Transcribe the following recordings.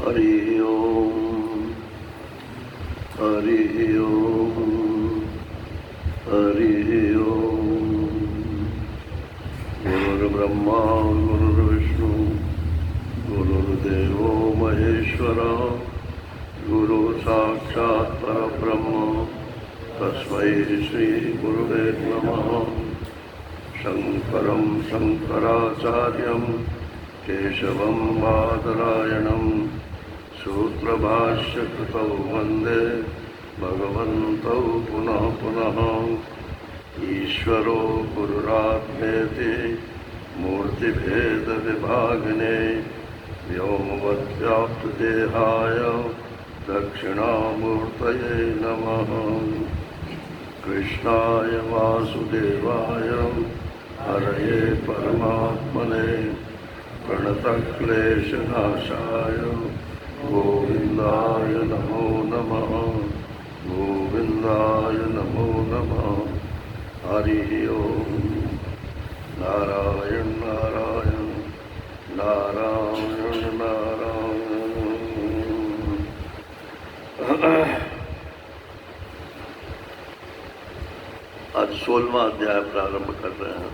हरि ओम हरि ओम हरि ओम। गुरुर्ब्रह्मा गुरुर्विष्णु गुरुर्देवो महेश्वरा गुरु साक्षात् परब्रह्म तस्मै श्री गुरुवे नमः। शंकरं शंकराचार्यं केशवं बादरायणं सूत्रभाष्यकृतौ वन्दे भगवन्तौ पुनः पुनः। ईश्वरो गुरुरात्मेति मूर्तिभेदविभागिने व्योमवद्व्याप्तदेहाय दक्षिणामूर्तये नमः। कृष्णाय वासुदेवाय हरये परमात्मने प्रणतक्लेशनाशाय गोविन्दाय नमो नमः। गोविन्दाय नमो नमः। हरि ओम। नारायण नारायण नारायण नारायण। आज 16वां अध्याय प्रारंभ कर रहे हैं।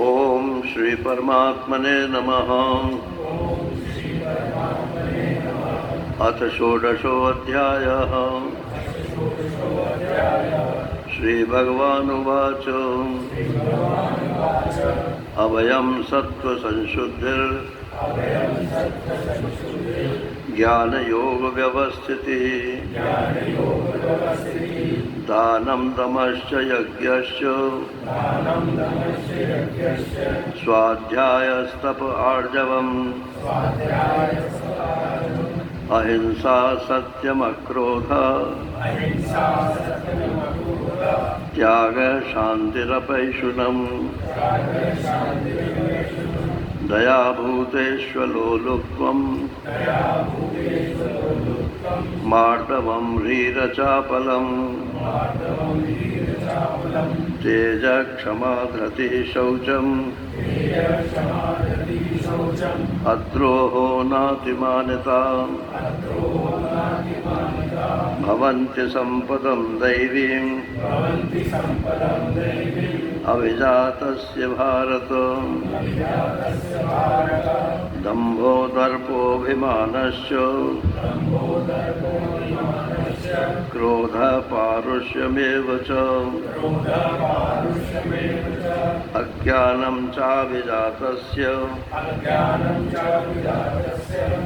ओम श्री परमात्मने नमः। अथ षोडशो अध्यायः। श्रीभगवानुवाच अभयं सत्त्वसंशुद्धिर् ज्ञानयोगव्यवस्थितिः दानं दमश्च यज्ञश्च स्वाध्यायस्तप आर्जवम् अहिंसा सत्यमक्रोध त्यागः शान्तिरपैशुनम् दयाभूतेष्वलोलुप्त्वं मार्दवं ह्रीरचापलम् तेजः क्षमा धृतिः शौचम् अद्रोहो नातिमानिता भवन्ति सम्पदं दैवीम् अभिजातस्य भारत दम्भो दर्पोऽभिमानश्च क्रोधः पारुष्यमेव च अज्ञानं चाभिजातस्य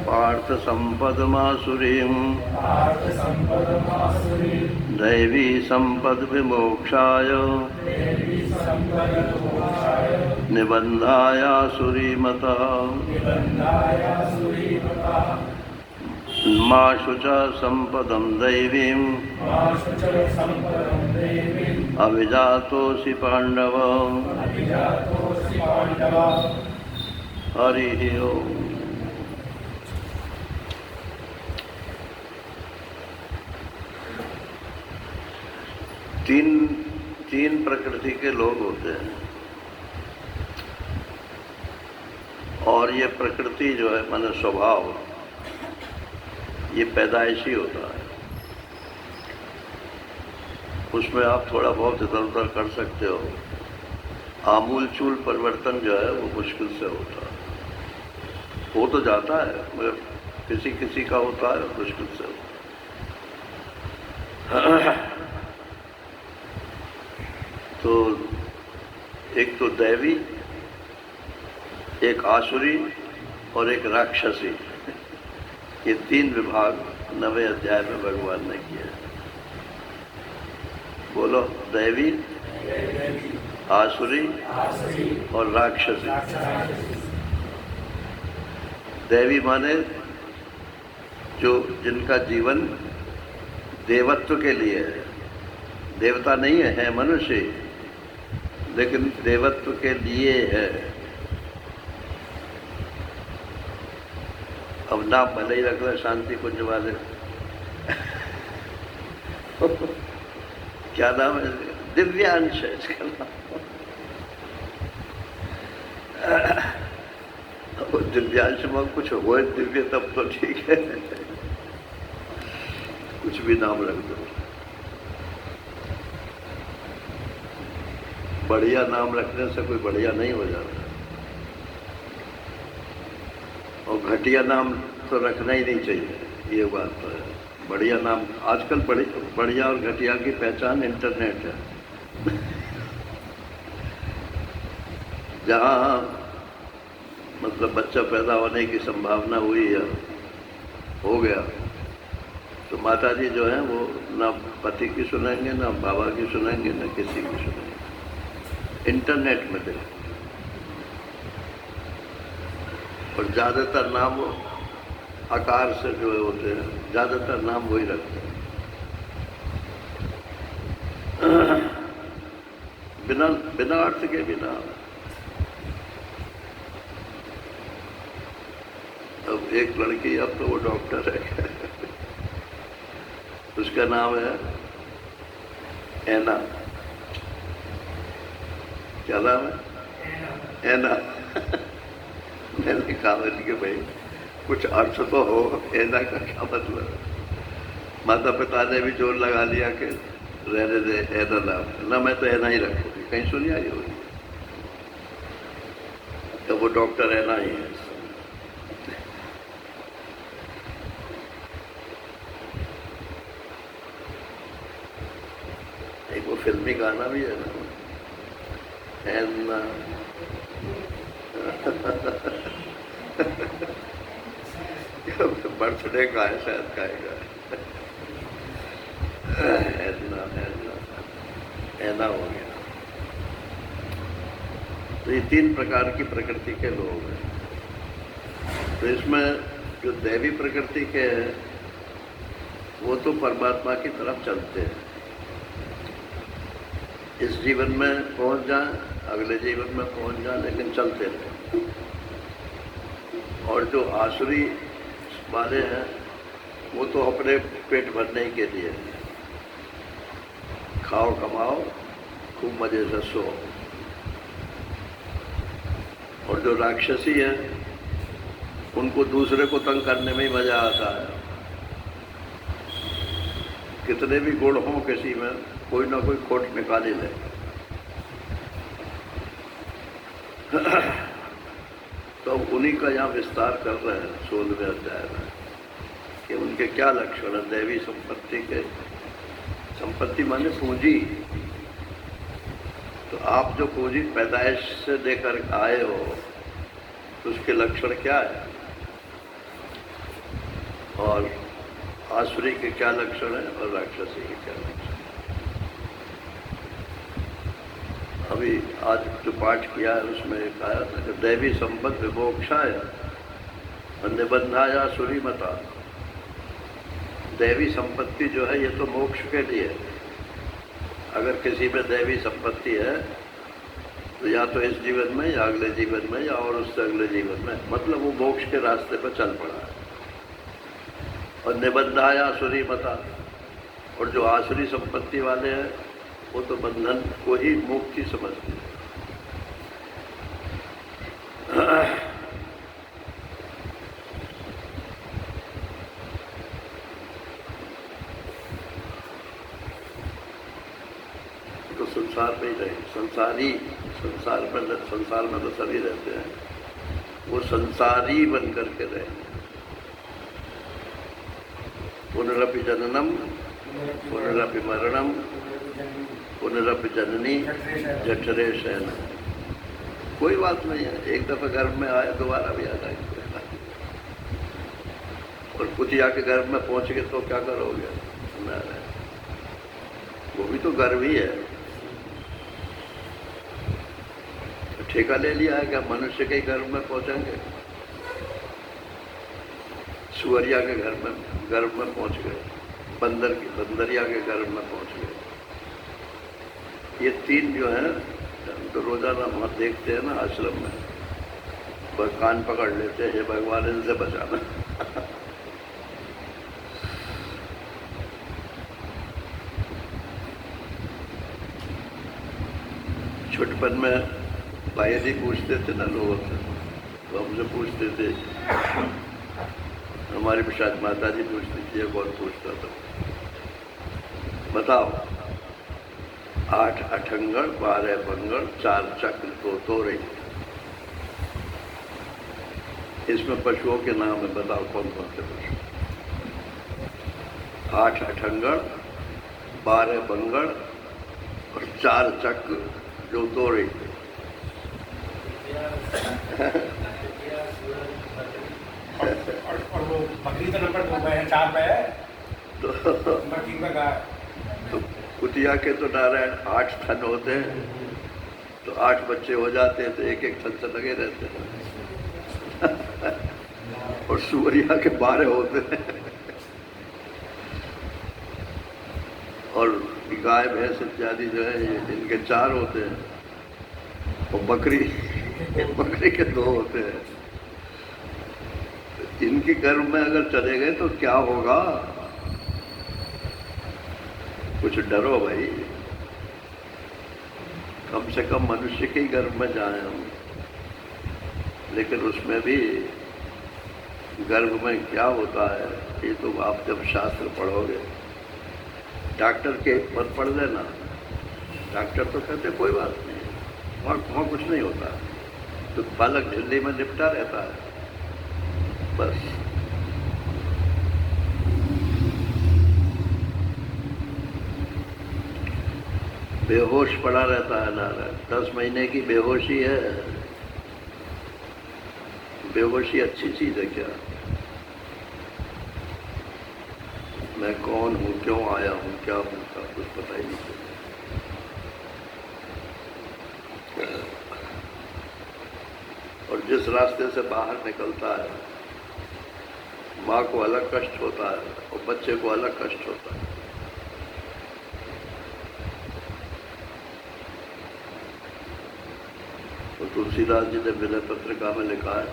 पार्थसम्पदमासुरीम् दैवी सम्पद्विमोक्षाय निबन्धायासुरीमता मा शुचा सम्पदं दैवीम् अभिजातोऽसि पाण्डव। हरिः ओम्। तीन प्रकृति के लोग होते हैं और ये प्रकृति जो है माने स्वभाव ये पैदाइशी होता है। उसमें आप थोड़ा बहुत इधर उधर कर सकते हो। आमूल चूल परिवर्तन जो है वो मुश्किल से होता है। हो तो जाता है मगर किसी किसी का होता है मुश्किल से होता है। तो एक तो दैवी, एक आसुरी और एक राक्षसी, ये तीन विभाग 9वें अध्याय में भगवान ने किए। बोलो, दैवी, आसुरी और राक्षसी। दैवी माने जो जिनका जीवन देवत्व के लिए है। देवता नहीं है मनुष्य, लेकिन देवत्व के लिए है। अब नाम भले ही रख रहे शांति कुंज वाले। क्या नाम है? दिव्यांश है इसका नाम। और दिव्यांश में कुछ हो दिव्य तब तो ठीक है, कुछ भी नाम रख दो। बढ़िया नाम रखने से कोई बढ़िया नहीं हो जाता, और घटिया नाम तो रखना ही नहीं चाहिए, ये बात तो है। बढ़िया नाम आजकल बढ़िया और घटिया की पहचान इंटरनेट है। जहाँ मतलब बच्चा पैदा होने की संभावना हुई है, हो गया, तो माता जी जो है वो ना पति की सुनेंगे, ना बाबा की सुनेंगे, ना किसी की सुनेंगे, इंटरनेट में देखें। और ज़्यादातर नाम आकार से जो होते हैं, ज़्यादातर नाम वही रखते हैं, बिना बिना अर्थ के बिना। अब एक लड़की, अब तो वो डॉक्टर है, उसका नाम है ऐना। क्या नाम है? ऐना। मैंने कहा कि भाई कुछ अर्थ तो हो, ऐना का क्या मतलब? माता पिता ने भी जोर लगा लिया कि रहने दे ऐना नाम, ना मैं तो ऐना ही रखूंगी। कहीं सुनी आई होगी? तो वो डॉक्टर ऐना ही है। एक वो फिल्मी गाना भी है ना, ऐना। बर्थडे का है शायद, गाएगा ऐना ऐना ऐना हो गया। तो ये तीन प्रकार की प्रकृति के लोग हैं। तो इसमें जो दैवी प्रकृति के हैं वो तो परमात्मा की तरफ चलते हैं, इस जीवन में पहुंच जाए, अगले जीवन में पहुंच जाए, लेकिन चलते रहे। और जो आसुरी वाले हैं वो तो अपने पेट भरने के लिए, खाओ कमाओ खूब मजे से सो। और जो राक्षसी हैं उनको दूसरे को तंग करने में ही मजा आता है। कितने भी गुण हों किसी में, कोई ना कोई खोट निकाल ही ले। तो उन्हीं का यहाँ विस्तार कर रहे हैं 16वें अध्याय में कि उनके क्या लक्षण है दैवी संपत्ति के। संपत्ति माने पूंजी। तो आप जो पूंजी पैदाइश से लेकर आए हो तो उसके लक्षण क्या है, और आसुरी के क्या लक्षण है, और राक्षसी के क्या लक्षण। अभी आज जो पाठ किया है उसमें एक आया था कि दैवी संपत्ति विमोक्षाय निबंधाया सुरीमता। दैवी संपत्ति जो है ये तो मोक्ष के लिए है। अगर किसी में दैवी संपत्ति है तो या तो इस जीवन में, या अगले जीवन में, या और उससे अगले जीवन में, मतलब वो मोक्ष के रास्ते पर चल पड़ा है। और निबंधाया सुरीमता, और जो आसुरी संपत्ति वाले हैं वो तो बंधन को ही मुक्ति समझते हैं। तो संसार में ही रहे, संसार में तो सभी रहते हैं, वो संसारी बन करके रहे। पुनरपि जननम पुनरपि मरणम पुनरपि जननी जठरे शयन। कोई बात नहीं है, एक दफा गर्भ में आए दोबारा भी आ जाएंगे। और कुतिया के गर्भ में पहुंच गए तो क्या करोगे? वो भी तो गर्भ ही है। ठेका ले लिया है क्या मनुष्य के गर्भ में पहुंचेंगे? सुअरिया के गर्भ में पहुंच गए, बंदरिया के गर्भ में पहुंच गए। ये तीन जो है तो रोजाना वहाँ देखते हैं ना आश्रम में, कान पकड़ लेते हैं, भगवान इनसे बचाना। छुटपन में भाई जी पूछते थे ना लोगों से तो हमसे पूछते थे, हमारी प्रसाद माता जी पूछती थी, कौन पूछता था, बताओ 8 अठंगड़ 12 बंगड़ 4 चक्र 2 तोरे, इसमें पशुओं के नाम है, बताओ कौन कौन से पशु? 8 अठंगड़ 12 बंगड़ और 4 चक्र जो तोरे। और वो बकरी तो नंबर 2 पे है, 4 पे है, तो नंबर 3 पे कहा? तो कुतिया के तो नारायण 8 थन होते हैं, तो 8 बच्चे हो जाते हैं, तो एक एक थन से लगे रहते हैं। और सुअरिया के 12 होते हैं, और गाय भैंस इत्यादि जो है इनके 4 होते हैं, और बकरी के 2 होते हैं। इनके गर्भ में अगर चले गए तो क्या होगा? कुछ डरो भाई, कम से कम मनुष्य के ही गर्भ में जाए हम, लेकिन उसमें भी गर्भ में क्या होता है ये तो आप जब शास्त्र पढ़ोगे, डॉक्टर के मत पढ़ लेना, डॉक्टर तो कहते कोई बात नहीं, वहाँ कुछ नहीं होता, तो बालक झिल्ली में निपटा रहता है बस। बेहोश पड़ा रहता है नारायण, 10 महीने की बेहोशी है। बेहोशी अच्छी चीज है क्या? मैं कौन हूँ, क्यों आया हूँ, क्या हूँ, का कुछ पता ही नहीं चलता। और जिस रास्ते से बाहर निकलता है, माँ को अलग कष्ट होता है और बच्चे को अलग कष्ट होता है। तो तुलसीदास जी ने विनय पत्रिका में लिखा है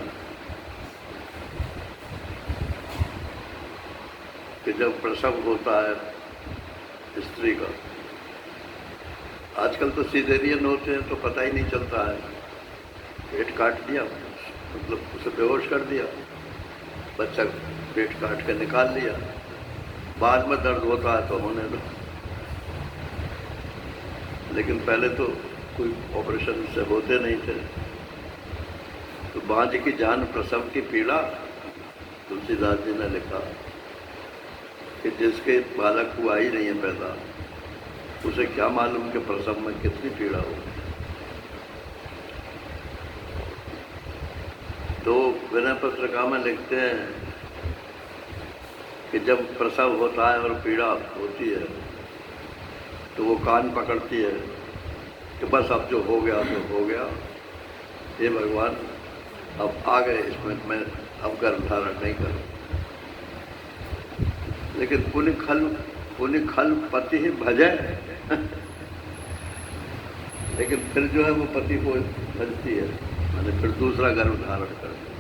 कि जब प्रसव होता है स्त्री का, आजकल तो सिजेरियन होते हैं तो पता ही नहीं चलता है, पेट काट दिया, मतलब उसे बेहोश कर दिया, बच्चा पेट काट के निकाल लिया, बाद में दर्द होता है तो होने दो। लेकिन पहले तो कोई ऑपरेशन से होते नहीं थे, तो बांझ की जान प्रसव की पीड़ा, तुलसीदास जी ने लिखा कि जिसके बालक हुआ ही नहीं है पैदा, उसे क्या मालूम कि प्रसव में कितनी पीड़ा होगी। तो विनय पत्रिका में लिखते हैं कि जब प्रसव होता है और पीड़ा होती है तो वो कान पकड़ती है कि बस अब जो हो गया तो हो गया, हे भगवान अब आ गए इसमें, मैं अब गर्भ धारण नहीं करूँ। लेकिन पुण्य खल पति ही भजे। लेकिन फिर जो है वो पति को भजती है, मैंने फिर दूसरा गर्भ धारण कर दिया,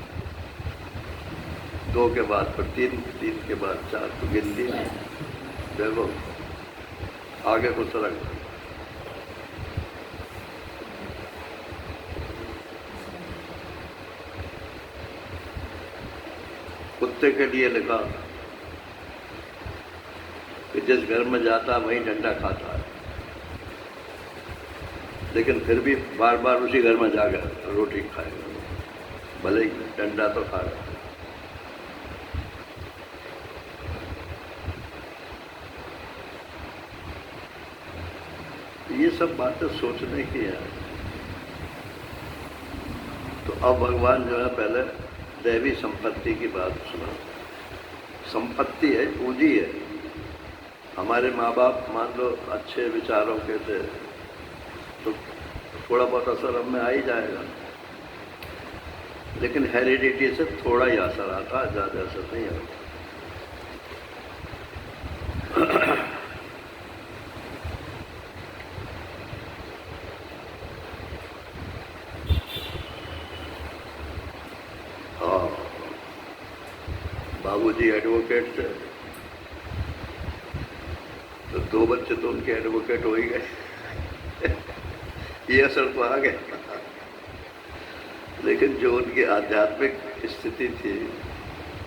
2 के बाद फिर 3 के बाद 4, तो गिनती नहीं। देखो आगे को सरक। कुत्ते के लिए लिखा कि जिस घर में जाता है वहीं डंडा खाता है, लेकिन फिर भी बार बार उसी घर में जाकर रोटी खाएगा, भले ही डंडा तो खा रहा है। ये सब बातें सोचने की है। तो अब भगवान जो है पहले दैवी संपत्ति की बात सुना। संपत्ति है, पूंजी है। हमारे माँ बाप मान लो अच्छे विचारों के थे तो थोड़ा बहुत असर हम में आ ही जाएगा, लेकिन हेरिडिटी से थोड़ा ही असर आता है, ज़्यादा असर नहीं आता। बाबूजी एडवोकेट थे तो 2 बच्चे तो उनके एडवोकेट हो ही गए। ये असर तो आ गया। लेकिन जो उनकी आध्यात्मिक स्थिति थी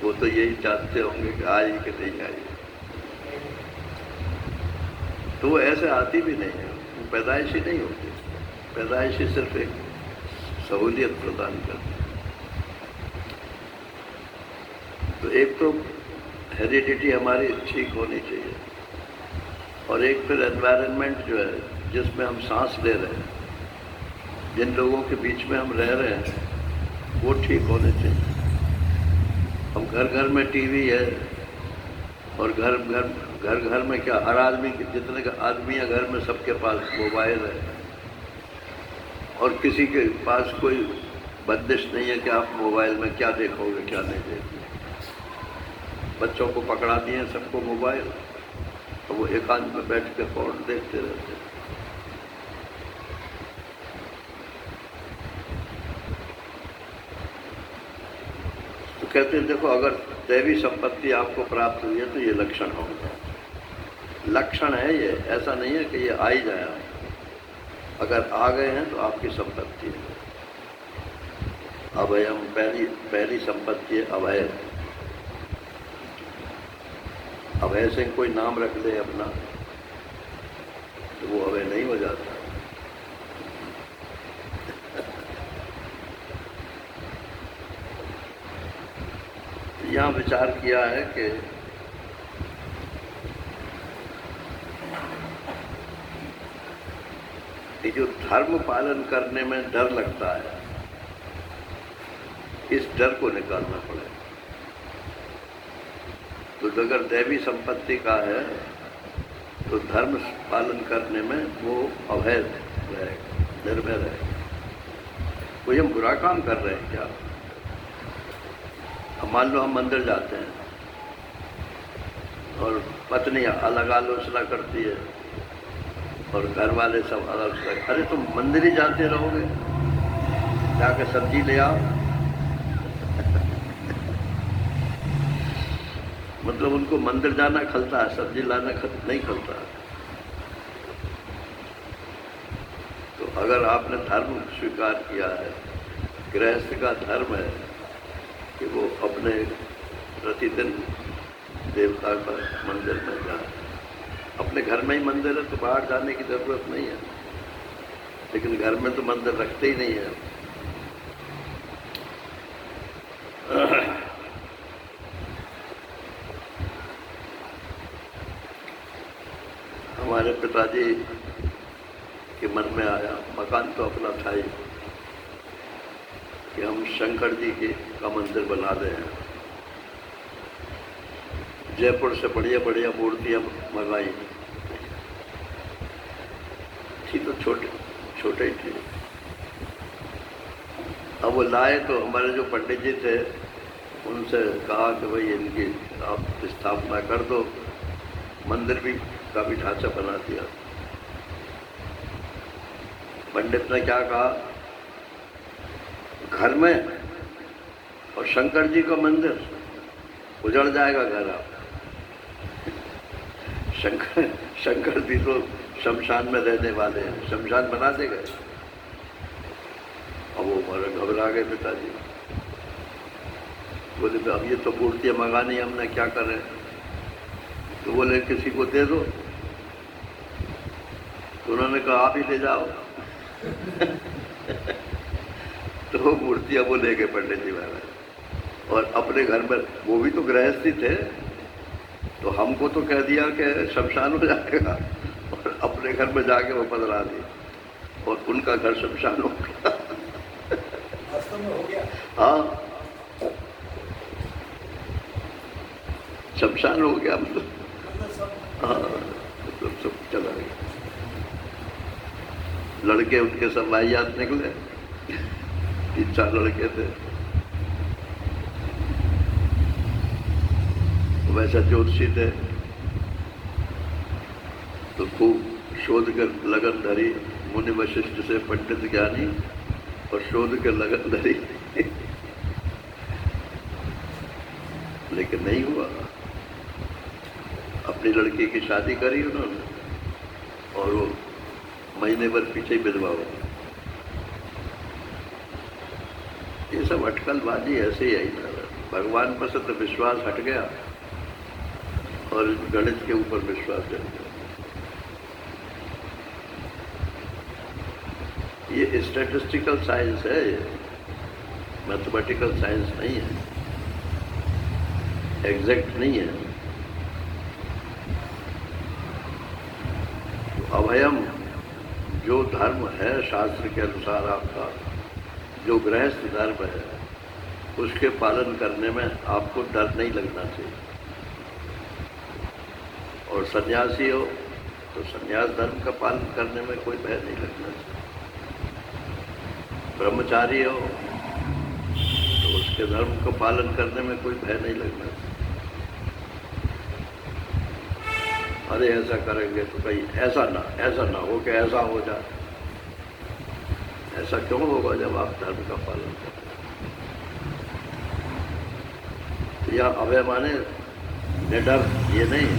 वो तो यही चाहते होंगे कि आई कि नहीं आई। तो वो ऐसे आती भी नहीं है, वो पैदाइशी नहीं होती। पैदाइशी सिर्फ एक सहूलियत प्रदान करती है। तो एक तो हेरिडिटी हमारी ठीक होनी चाहिए, और एक फिर एनवायरनमेंट जो है जिसमें हम सांस ले रहे हैं, जिन लोगों के बीच में हम रह रहे हैं, वो ठीक होने चाहिए। हम घर घर में टीवी है, और घर घर में क्या, हर आदमी, जितने आदमी है घर में, सबके पास मोबाइल है, और किसी के पास कोई बंदिश नहीं है कि आप मोबाइल में क्या देखोगे क्या नहीं देखोगे। बच्चों को पकड़ा दिए सबको मोबाइल, और वो एकांत में बैठ के फोन देखते रहते हैं। तो कहते हैं देखो, अगर दैवी संपत्ति आपको प्राप्त हुई है तो ये लक्षण होगा। लक्षण है ये, ऐसा नहीं है कि ये आ ही जाए। अगर आ गए हैं तो आपकी संपत्ति है। अभयम, पहली संपत्ति है अभय। अभय से कोई नाम रख दे अपना तो वो अभय नहीं हो जाता। यहाँ विचार किया है कि ये जो धर्म पालन करने में डर लगता है, इस डर को निकालना पड़ेगा। तो अगर दैवी संपत्ति का है तो धर्म पालन करने में वो अभय रहेगा, निर्भय रहेगा। कोई हम बुरा काम कर रहे हैं क्या? अब मान लो हम मंदिर जाते हैं और पत्नी अलग आलोचना करती है और घर वाले सब आलोचना, अरे तुम मंदिर ही जाते रहोगे, जाके सब्जी ले आओ। मतलब उनको मंदिर जाना खलता है, सब्जी लाना नहीं खलता है। तो अगर आपने धर्म स्वीकार किया है, गृहस्थ का धर्म है कि वो अपने प्रतिदिन देवता का मंदिर में जाए। अपने घर में ही मंदिर है तो बाहर जाने की जरूरत नहीं है, लेकिन घर में तो मंदिर रखते ही नहीं है। हमारे पिताजी के मन में आया, मकान तो अपना था ही, कि हम शंकर जी का मंदिर बना रहे हैं। जयपुर से बढ़िया बढ़िया मूर्तियाँ मंगाई थी, तो छोटे ही थे। अब वो लाए तो हमारे जो पंडित जी थे उनसे कहा कि भाई इनकी आप स्थापना कर दो। मंदिर भी का भी ढांचा बना दिया। पंडित ने क्या कहा, घर में और शंकर जी का मंदिर, उजड़ जाएगा घर। आप शंकर जी तो शमशान में रहने वाले हैं, शमशान बना दे गए। अब वो हमारे घबरा गए पिताजी, बोले अब ये तो मूर्तियाँ मंगानी, हमने क्या करें? तो बोले किसी को दे दो। तो उन्होंने कहा आप ही ले जाओ। तो वो मूर्तियाँ वो ले गए पंडित जी महाराज, और अपने घर में, वो भी तो गृहस्थी थे, तो हमको तो कह दिया कि शमशान हो जाएगा, और अपने घर में जाके वो बदला दी, और उनका घर शमशान हो गया। वास्तव में हो गया। हाँ, शमशान हो गया, मतलब हाँ, मतलब सब चला गया। लड़के उनके सब वाहियात निकले, 3-4 लड़के थे। वैसा ज्योतिषी थे, तो खूब शोध कर लगन धरी। मुनि वशिष्ठ से पंडित ज्ञानी, और शोध के लगन धरी। लेकिन नहीं हुआ। अपनी लड़की की शादी करी उन्होंने, और वो महीने भर पीछे ही विधवा हो। ये सब अटकलबाजी ऐसे ही आई ना। भगवान पर से तो विश्वास हट गया और गणित के ऊपर विश्वास कर गया। ये स्टैटिस्टिकल साइंस है, ये मैथमेटिकल साइंस नहीं है, एग्जैक्ट नहीं है। तो अभयम जो धर्म है शास्त्र के अनुसार, आपका जो गृहस्थ धर्म है, उसके पालन करने में आपको डर नहीं लगना चाहिए। और सन्यासी हो तो सन्यास धर्म का पालन करने में कोई भय नहीं लगना चाहिए। ब्रह्मचारी हो तो उसके धर्म को पालन करने में कोई भय नहीं लगना चाहिए। अरे ऐसा करेंगे तो कहीं ऐसा ना हो कि ऐसा हो जाए। ऐसा क्यों होगा जब आप धर्म का पालन करें? तो यह अभय माने निडर, ये नहीं।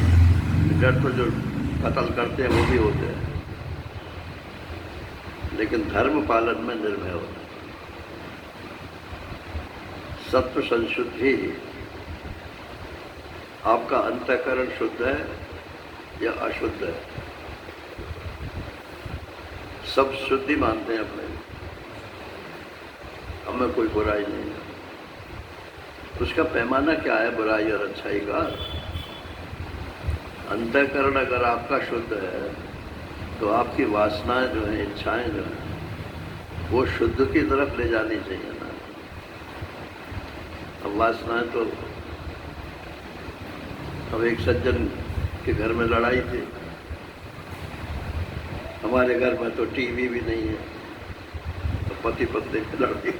निडर तो जो कत्ल करते हैं वो भी होते हैं, लेकिन धर्म पालन में निर्भय होना। सत्व संशुद्धि, आपका अंतःकरण शुद्ध है या अशुद्ध है? सब शुद्धि मानते हैं अपने, हमें कोई बुराई नहीं है। उसका पैमाना क्या है बुराई और अच्छाई का? अंतःकरण अगर आपका शुद्ध है तो आपकी वासनाएं जो हैं, इच्छाएं जो हैं, वो शुद्ध की तरफ ले जानी चाहिए ना। अब वासनाएं तो, अब एक सज्जन के घर में लड़ाई थी। हमारे घर में तो टीवी भी नहीं है, तो पति पत्नी की लड़ाई।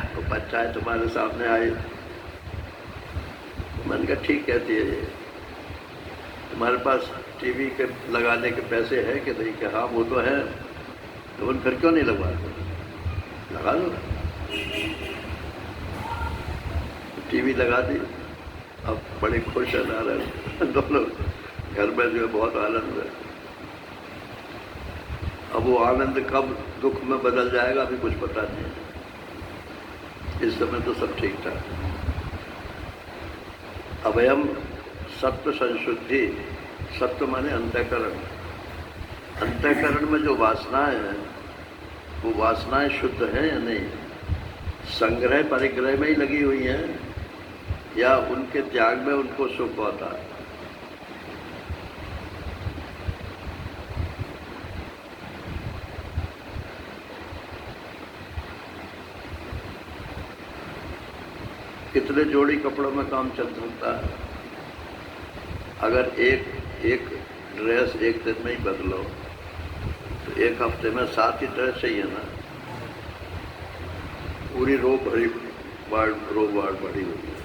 तो पंचायत तुम्हारे सामने आई। मैंने कहा ठीक कहती है, ये तुम्हारे पास टीवी के लगाने के पैसे हैं कि नहीं? कि हाँ वो तो है। तो उन फिर क्यों नहीं लगवाते? लगा लो। टीवी लगा दी, अब बड़े खुश है नारायण दोनों। घर में जो है बहुत आनंद है। अब वो आनंद कब दुख में बदल जाएगा अभी कुछ पता नहीं है। इस समय तो सब ठीक ठाक है। अभयम सत्व संशुद्धि, सत्व माने अंतःकरण। अंतःकरण में जो वासनाएं हैं, वो वासनाएं शुद्ध हैं या नहीं? संग्रह परिग्रह में ही लगी हुई हैं या उनके त्याग में उनको सुख होता है? कितने जोड़ी कपड़ों में काम चल सकता है? अगर एक ड्रेस एक दिन में ही बदलो तो एक हफ्ते में 7 ही ड्रेस चाहिए ना। पूरी रो भरी वार्ड भरी हुई है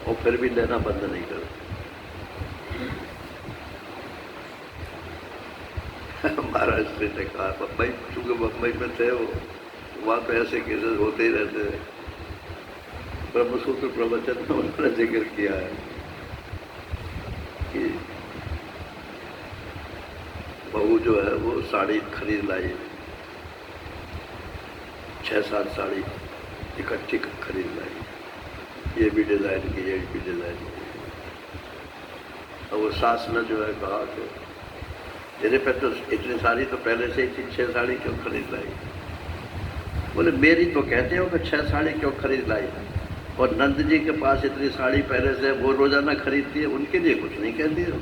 और फिर भी लेना बंद नहीं करते। महाराष्ट्र ने कहा, बम्बई, चूंकि बम्बई में थे वो, वहाँ तो ऐसे केसेस होते ही रहते हैं। ब्रह्मसूत्र प्रवचन में उन्होंने जिक्र किया है कि बहू जो है वो साड़ी खरीद लाई, 6-7 साड़ी इकट्ठी खरीद लाई, ये भी डिज़ाइन की, ये भी डिज़ाइन की। और वो सास ने जो है कहा कि तेरे पे तो इतनी साड़ी तो पहले से ही थी, 6 साड़ी क्यों खरीद लाई? बोले मेरी तो कहते हो कि 6 साड़ी क्यों खरीद लाई, और नंद जी के पास इतनी साड़ी पहले से वो रोजाना खरीदती है, उनके लिए कुछ नहीं कहती हो।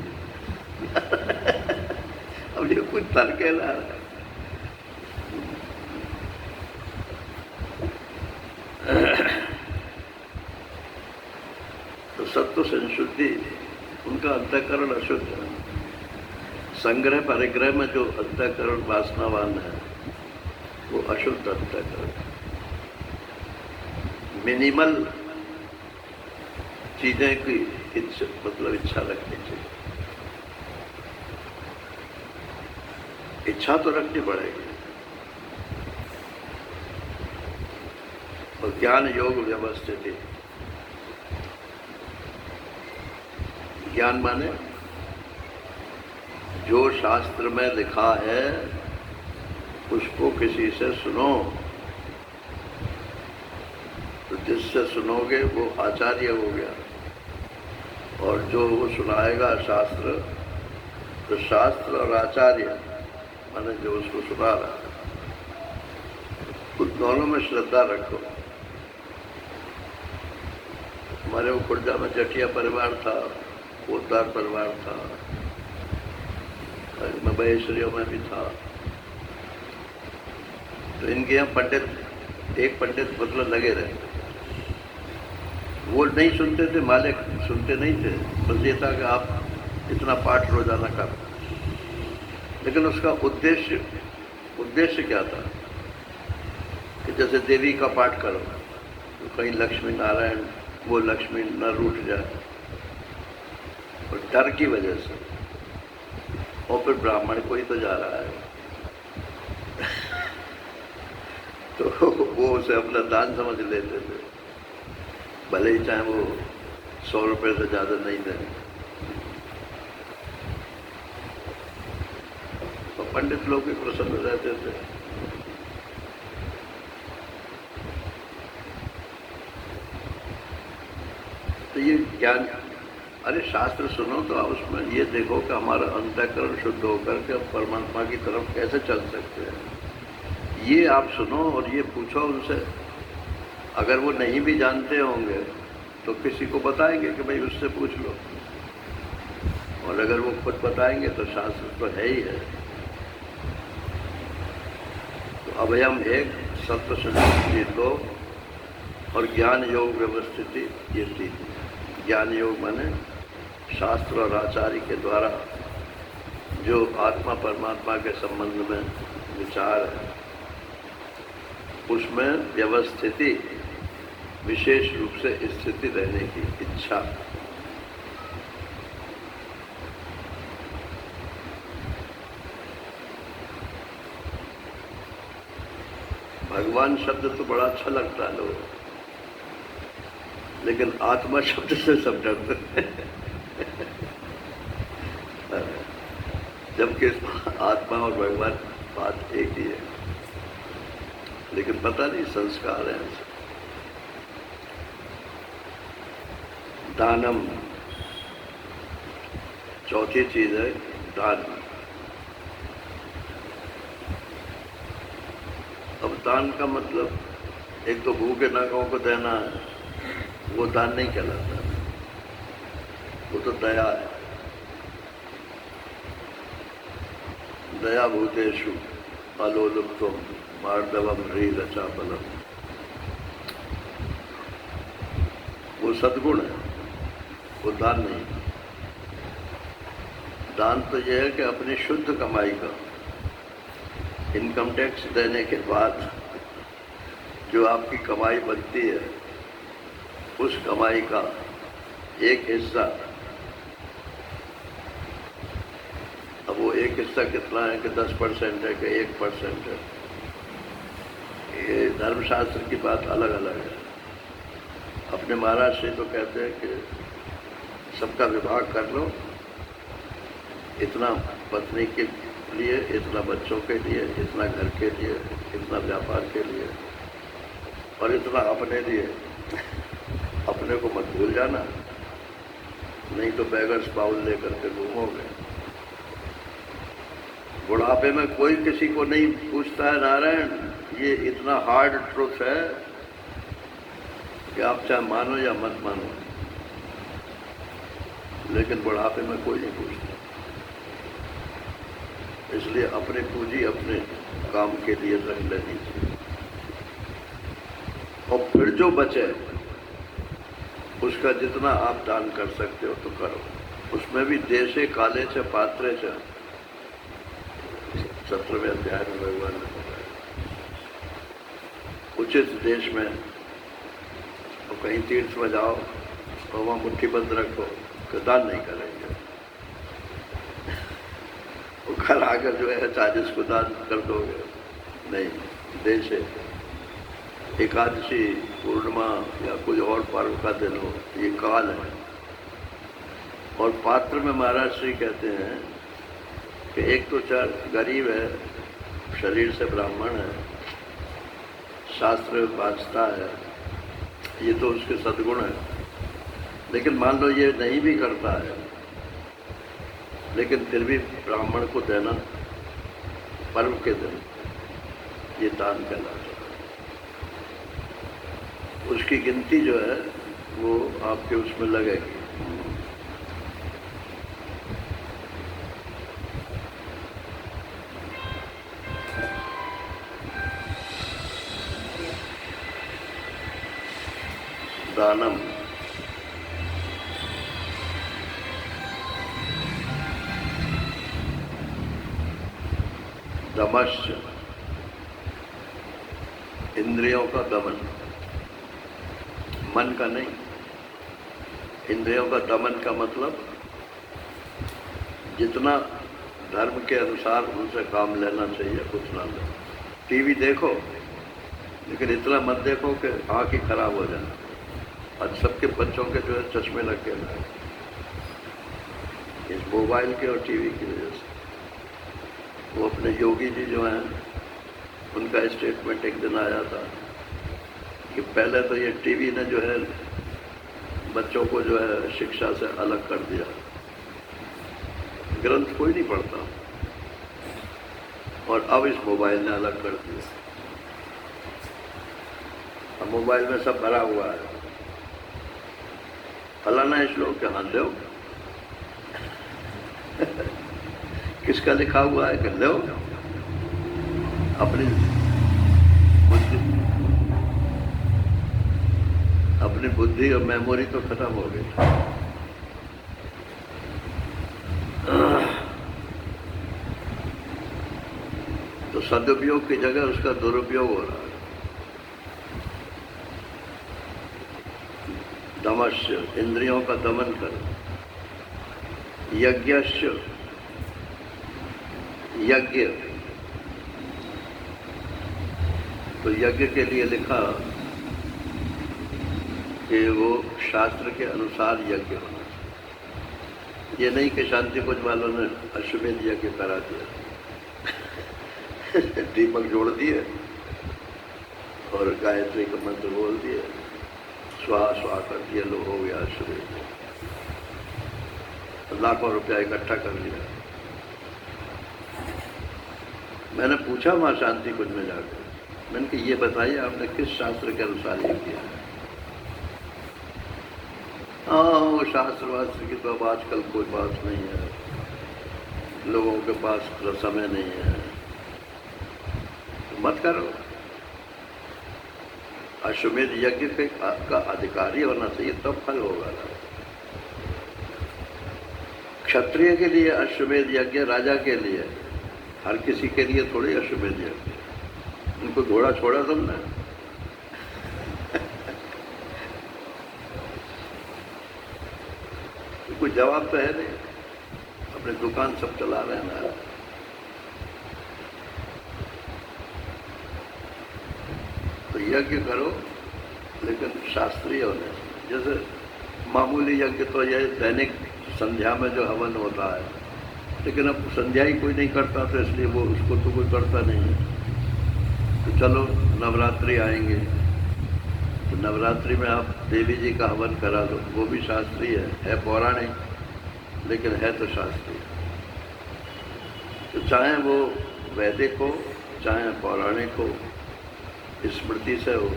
अब ये कुछ तर्क है ना। तो सत्व संशुद्धि, उनका अंतःकरण अशुद्ध है। संग्रह परिग्रह में जो अंतःकरण वासनावान है वो अशुद्ध अंतःकरण। मिनिमल चीजें की मतलब इच्छा रखनी चाहिए। इच्छा तो रखनी पड़ेगी। और ज्ञान योग व्यवस्थित, ज्ञान माने जो शास्त्र में लिखा है उसको किसी से सुनो, तो जिससे सुनोगे वो आचार्य हो गया, और जो वो सुनाएगा शास्त्र, तो शास्त्र और आचार्य माने जो उसको सुना रहा है, उन दोनों में श्रद्धा रखो। हमारे वो खुर्जा में जटिया परिवार था, पोदार परिवार था, महेश्वरियों में भी था। तो इनके यहाँ पंडित, एक पंडित मतलब लगे रहे। वो नहीं सुनते थे, मालिक सुनते नहीं थे, बस ये था कि आप इतना पाठ रोजाना कर। लेकिन उसका उद्देश्य क्या था कि जैसे देवी का पाठ करो तो कहीं लक्ष्मी नारायण, वो लक्ष्मी न रूठ जाए, और डर की वजह से। और फिर ब्राह्मण कोई तो जा रहा है तो वो उसे अपना दान समझ लेते थे, भले ही चाहे वो 100 रुपये से ज़्यादा नहीं दें। तो पंडित लोग भी प्रसन्न रहते थे। तो ये ज्ञान, अरे शास्त्र सुनो तो उसमें ये देखो कि हमारा अंतःकरण शुद्ध होकर के परमात्मा की तरफ कैसे चल सकते हैं, ये आप सुनो और ये पूछो उनसे। अगर वो नहीं भी जानते होंगे तो किसी को बताएंगे कि भाई उससे पूछ लो, और अगर वो खुद बताएंगे तो शास्त्र तो है ही है। तो अभयम एक, सत्व संस्कृति 2 और ज्ञान योग व्यवस्थिति ये 3। ज्ञान योग माने शास्त्र और आचार्य के द्वारा जो आत्मा परमात्मा के संबंध में विचार है, उसमें व्यवस्थिति, विशेष रूप से स्थिति रहने की इच्छा। भगवान शब्द तो बड़ा अच्छा लगता है लोगों, लेकिन आत्मा शब्द से सब डरते हैं जबकि आत्मा और भगवान बात एक ही है, लेकिन पता नहीं संस्कार है। दानम, चौथी चीज है दान। अब दान का मतलब एक तो भूखे नागों को देना है, वो दान नहीं कहलाता, वो तो दया है। दया भूतेषु अलोलुप्तम मार्दवम ह्रीरचापलम, वो सद्गुण है, वो दान नहीं। दान तो यह है कि अपनी शुद्ध कमाई का, इनकम टैक्स देने के बाद जो आपकी कमाई बनती है, उस कमाई का एक हिस्सा, अब वो एक हिस्सा कितना है कि 10% है कि 1% है, ये धर्मशास्त्र की बात अलग अलग है। अपने महाराज से तो कहते हैं कि सबका विभाग कर लो, इतना पत्नी के लिए, इतना बच्चों के लिए, इतना घर के लिए, इतना व्यापार के लिए, और इतना अपने लिए। अपने को मत भूल जाना, नहीं तो बेगर्स बाउल लेकर के घूमोगे। बुढ़ापे में कोई किसी को नहीं पूछता है नारायण, ये इतना हार्ड ट्रुथ है कि आप चाहे मानो या मत मानो, लेकिन बुढ़ापे में कोई नहीं पूछता। इसलिए अपनी पूंजी अपने काम के लिए रख लेनी चाहिए, और फिर जो बचे उसका जितना आप दान कर सकते हो तो करो। उसमें भी देशे काले च पात्रे च, 17वें अध्याय में भगवान ने बताया, उचित देश में। और कहीं तीर्थ में जाओ और वहाँ मुट्ठी बंद रखो तो दान नहीं करेंगे, वो घर आकर जो है 40 को दान कर दोगे, नहीं। देशे एकादशी, पूर्णिमा या कोई और पर्व का दिन हो, ये काल है। और पात्र में महाराज श्री कहते हैं कि एक तो चार गरीब है, शरीर से ब्राह्मण है, शास्त्र वाचता है, ये तो उसके सद्गुण है। लेकिन मान लो ये नहीं भी करता है, लेकिन फिर भी ब्राह्मण को देना पर्व के दिन ये दान कहलाता है। उसकी गिनती जो है वो आपके उसमें लगेगी। दानम दमश्च इंद्रियों का दमन, मन का नहीं। इंद्रियों का दमन का मतलब जितना धर्म के अनुसार उनसे काम लेना चाहिए उतना लो। टीवी देखो, लेकिन इतना मत देखो कि आँख ही खराब हो जाए। आज सबके बच्चों के जो है चश्मे लग गए हैं इस मोबाइल के और टीवी की वजह से। वो अपने योगी जी जो हैं उनका स्टेटमेंट एक दिन आया था कि पहले तो ये टीवी ने जो है बच्चों को जो है शिक्षा से अलग कर दिया, ग्रंथ कोई नहीं पढ़ता, और अब इस मोबाइल ने अलग कर दिया। अब मोबाइल में सब भरा हुआ है, फलाना श्लोक के हाथ लो किसका लिखा हुआ है कि लो अपनी बुद्धि और मेमोरी तो खत्म हो गई। तो सदुपयोग की जगह उसका दुरुपयोग हो रहा है। दमस्य इंद्रियों का दमन कर, यज्ञस्य यज्ञ, तो यज्ञ के लिए लिखा कि वो शास्त्र के अनुसार यज्ञ होना चाहिए। ये नहीं कि शांति कुछ वालों ने अश्वमेध यज्ञ करा दिया दीपक जोड़ दिए और गायत्री का मंत्र बोल दिए, स्वाहा स्वाहा कर दिया, लो हो गया अश्वमेध। लाखों रुपया इकट्ठा कर लिया। मैंने पूछा वहाँ शांति कुंज में जाकर, मैंने कहा ये बताइए आपने किस शास्त्र के अनुसार ये किया है? हाँ, वो शास्त्र वास्त्र की तो अब आजकल कोई बात नहीं है, लोगों के पास समय नहीं है, तो मत करो। अश्वमेध यज्ञ का अधिकारी होना चाहिए तब फल होगा। क्षत्रिय के लिए अश्वमेध यज्ञ, राजा के लिए, हर किसी के लिए थोड़ी अश्वमेध यज्ञ। उनको घोड़ा छोड़ा तुमने तो कोई जवाब तो है नहीं, अपने दुकान सब चला रहे हैं ना। तो यज्ञ करो लेकिन शास्त्रीय होने। जैसे मामूली यज्ञ तो यह दैनिक संध्या में जो हवन होता है, लेकिन अब संध्या ही कोई नहीं करता, तो इसलिए वो उसको तो कोई करता नहीं है। तो चलो नवरात्रि आएंगे तो नवरात्रि में आप देवी जी का हवन करा लो, वो भी शास्त्रीय है पौराणिक, लेकिन है तो शास्त्रीय। तो चाहे वो वैदिक हो चाहे पौराणिक हो, स्मृति से हो,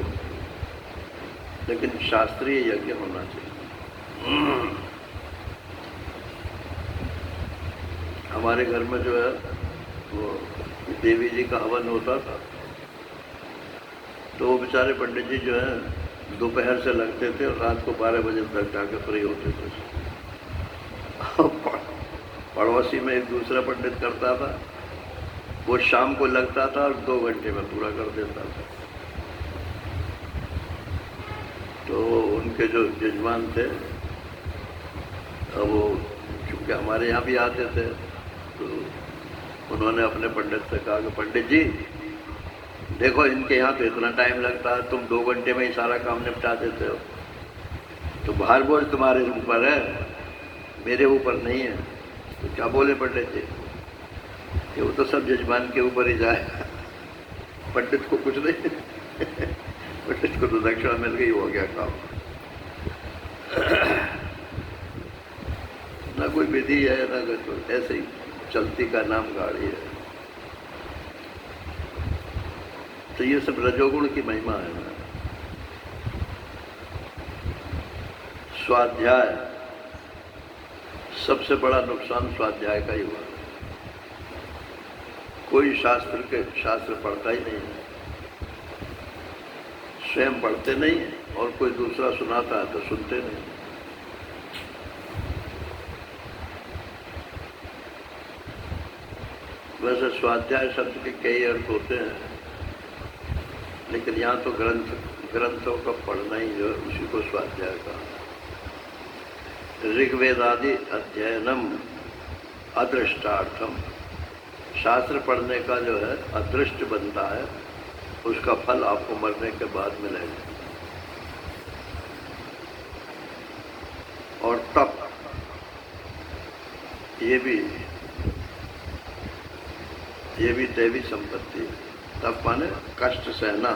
लेकिन शास्त्रीय यज्ञ होना चाहिए। हमारे घर में जो है वो देवी जी का हवन होता था, तो वो बेचारे पंडित जी जो है दोपहर से लगते थे और रात को 12 बजे तक जाकर फ्री होते थे। पड़ोसी में एक दूसरा पंडित करता था, वो शाम को लगता था और 2 घंटे में पूरा कर देता था। तो उनके जो यजमान थे वो चूँकि हमारे यहाँ भी आते थे, तो उन्होंने अपने पंडित से कहा कि पंडित जी देखो, इनके यहाँ तो इतना टाइम लगता है, तुम 2 घंटे में ही सारा काम निपटा देते हो, तो भार बोझ तुम्हारे ऊपर है, मेरे ऊपर नहीं है। तो क्या बोले पंडित जी कि वो तो सब यजमान के ऊपर ही जाए। पंडित को कुछ नहीं पंडित को तो दक्षिणा मिल गई, हो गया काम। ना कोई विधि है ना कोई, ऐसे ही चलती का नाम गाड़ी है। तो ये सब रजोगुण की महिमा है ना। स्वाध्याय, सबसे बड़ा नुकसान स्वाध्याय का ही हुआ। कोई शास्त्र पढ़ता ही नहीं है, स्वयं पढ़ते नहीं है, और कोई दूसरा सुनाता है तो सुनते नहीं। वैसे स्वाध्याय शब्द के कई अर्थ होते हैं, लेकिन यहाँ तो ग्रंथों का पढ़ना ही जो है उसी को स्वाध्याय कहा। ऋग्वेदादि अध्ययनम अदृष्टार्थम, शास्त्र पढ़ने का जो है अदृष्ट बनता है, उसका फल आपको मरने के बाद मिलेगा। और तप, ये भी दैवी संपत्ति है। तप माने कष्ट सहना।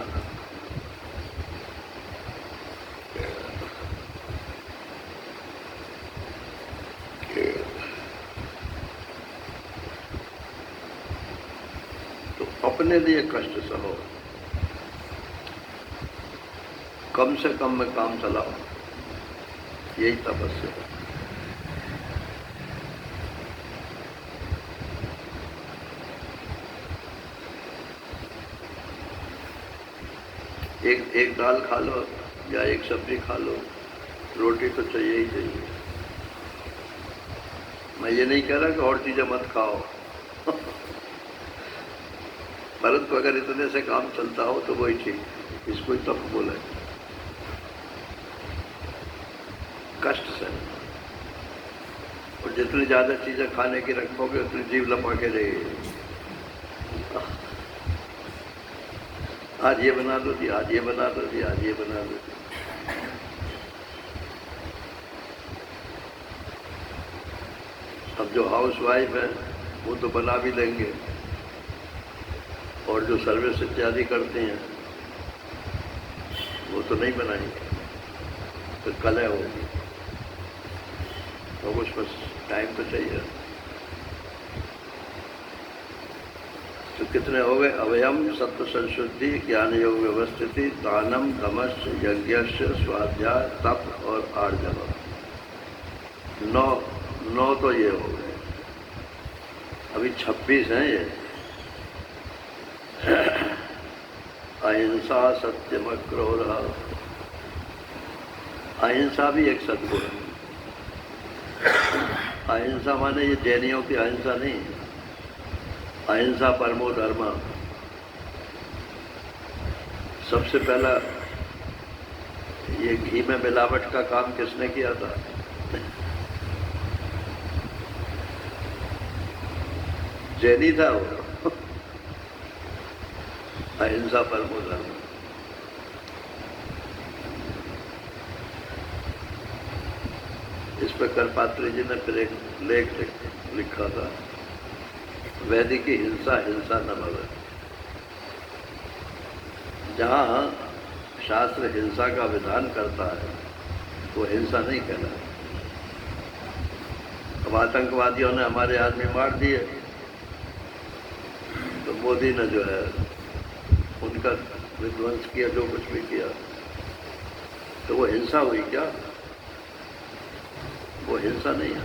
तो अपने लिए कष्ट सहो, कम से कम में काम चलाओ, यही तपस्या है। एक दाल खा लो या एक सब्जी खा लो, रोटी तो चाहिए ही चाहिए। मैं ये नहीं कह रहा कि और चीजें मत खाओ परंतु अगर इतने से काम चलता हो तो वही ठीक, इसको ही तप बोला है। कष्ट से, और जितनी ज्यादा चीजें खाने की रखोगे उतनी जीव लपा के रहेगी। आज ये बना दो जी, आज ये बना दो जी, आज ये बना दो जी। अब जो हाउस वाइफ है वो तो बना भी लेंगे, और जो सर्विस इत्यादि करते हैं वो तो नहीं बनाएंगे, तो कलह होगी। तो उसमें टाइम तो चाहिए। तो कितने हो गए? अवयम, सत्व संशुद्धि, ज्ञान योग व्यवस्थिति, दानम, दमश, यज्ञ, स्वाध्याय, तप और आर्जव। 9 तो ये हो गए। अभी 26 हैं ये। अहिंसा, सत्यम, क्रोध। अहिंसा भी एक सद्गुण है। अहिंसा माने ये जैनियों की अहिंसा नहीं, अहिंसा परमो धर्म। सबसे पहला ये घी में मिलावट का काम किसने किया था? जैनी था वो। अहिंसा परमो धर्म। इस पर करपात्री जी ने फिर एक लेख लिखा था, वैदिक की हिंसा हिंसा न भवे। जहाँ शास्त्र हिंसा का विधान करता है वो हिंसा नहीं कहलाता। अब आतंकवादियों ने हमारे आदमी मार दिए तो मोदी ने जो है उनका विध्वंस किया, जो कुछ भी किया, तो वो हिंसा हुई क्या? वो हिंसा नहीं है,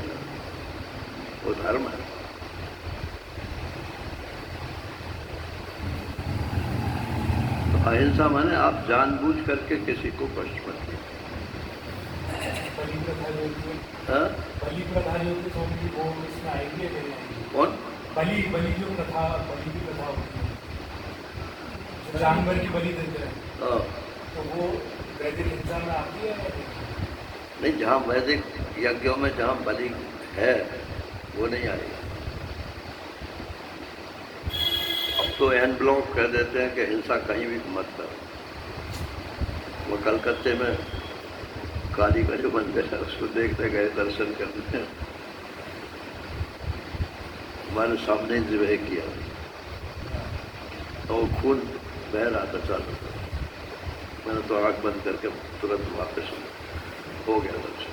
वो धर्म है। तो अहिंसा माने आप जानबूझ करके किसी को कष्ट मत दीजिए। हाँ? बलि प्रथा जो होती है वो इसमें आएगी या नहीं आएगी? कौन? बलि जो प्रथा, बलि की प्रथा होती है, जानवर की बलि देते हैं, हाँ। तो वो वैदिक हिंसा में आती है? नहीं, जहाँ वैदिक यज्ञों में जहाँ बलि है वो नहीं आएगा। अब तो एन ब्लॉक कह देते हैं कि हिंसा कहीं भी मत करो। वो कलकत्ते में काली का जो मंदिर है उसको देखते गए, दर्शन करते हैं, हमारे सामने जिबह किया, तो खून बह रहा था चालू था। मैंने तो आँख बंद करके तुरंत वापस हो गया दर्शन।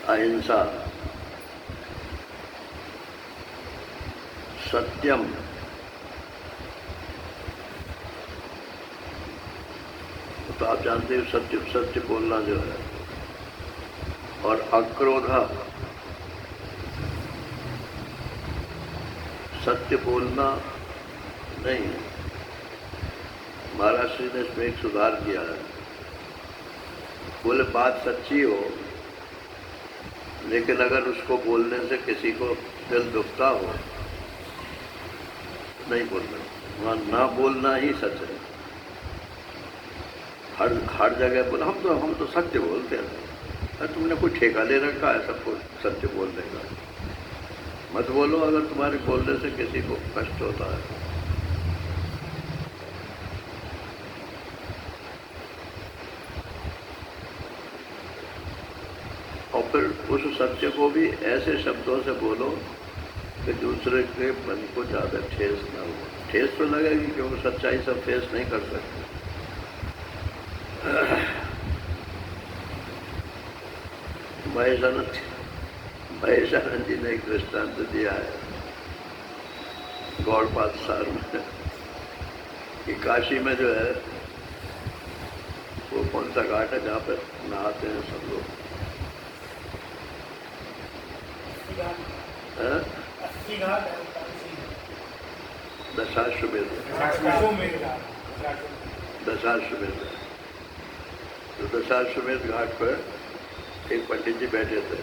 अहिंसा, सत्यम, तो आप जानते हो सत्य सत्य बोलना जो है, और अक्रोधा, सत्य बोलना नहीं है। महाराज श्री ने इसमें एक सुधार किया है। बोले बात सच्ची हो, लेकिन अगर उसको बोलने से किसी को दिल दुखता हो, नहीं बोलना, वहाँ ना बोलना ही सच है। हर जगह बोला हम तो सत्य बोलते हैं। अरे तुमने कोई ठेका ले रखा है सबको सत्य बोलने का? मत बोलो अगर तुम्हारे बोलने से किसी को कष्ट होता है। और फिर उस सत्य को भी ऐसे शब्दों से बोलो कि दूसरे के मन को ज़्यादा ठेस ना हो। ठेस तो लगेगी क्योंकि सच्चाई सब फेस नहीं कर सकते। महेश आनंद जी ने एक दृष्टांत दिया है गौड़पाद सार में कि काशी में जो है वो कौन सा घाट है जहाँ पर नहाते हैं सब लोग? दशाश्वमेध। दशाश्वमेध। तो दशाश्वमेध घाट पर एक पंडित जी बैठे थे,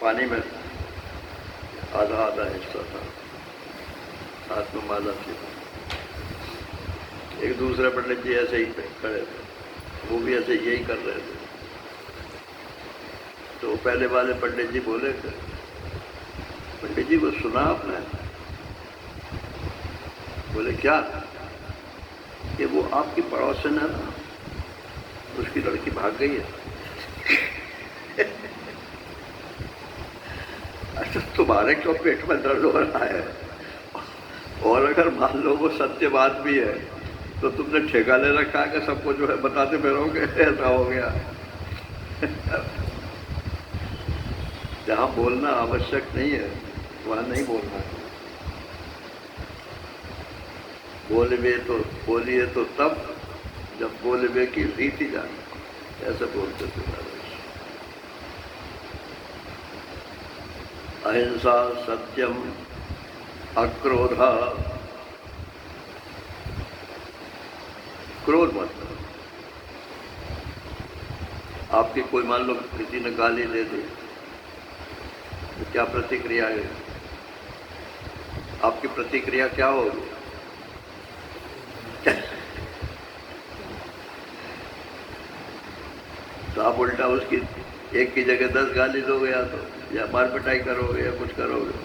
पानी में आधा आधा हिस्सा था, हाथ में माला थी। एक दूसरे पंडित जी ऐसे ही खड़े थे, वो भी ऐसे यही कर रहे थे। तो पहले वाले पंडित जी बोले थे, पंडित जी को सुना आपने? बोले क्या? कि वो आपकी पड़ोसन है ना, उसकी लड़की भाग गई है। अच्छा तुम्हारे क्यों पेट में दर्द हो रहा है? और अगर मान लो वो सत्य बात भी है तो तुमने ठेका ले रखा है कि सबको जो है बताते फिरोगे ऐसा हो गया। जहाँ बोलना आवश्यक नहीं है वहाँ नहीं बोलना। बोलिए तो तब जब बोलबे की रीति जाने, ऐसे बोलते थे महाराज। अहिंसा, सत्यम, अक्रोधा, क्रोध मत करो। आपकी कोई मान लो किसी ने गाली दे दी तो क्या प्रतिक्रिया है? आपकी प्रतिक्रिया क्या होगी? तो आप उल्टा उसकी एक की जगह 10 गाली दोगे या मार पिटाई करोगे या कुछ करोगे।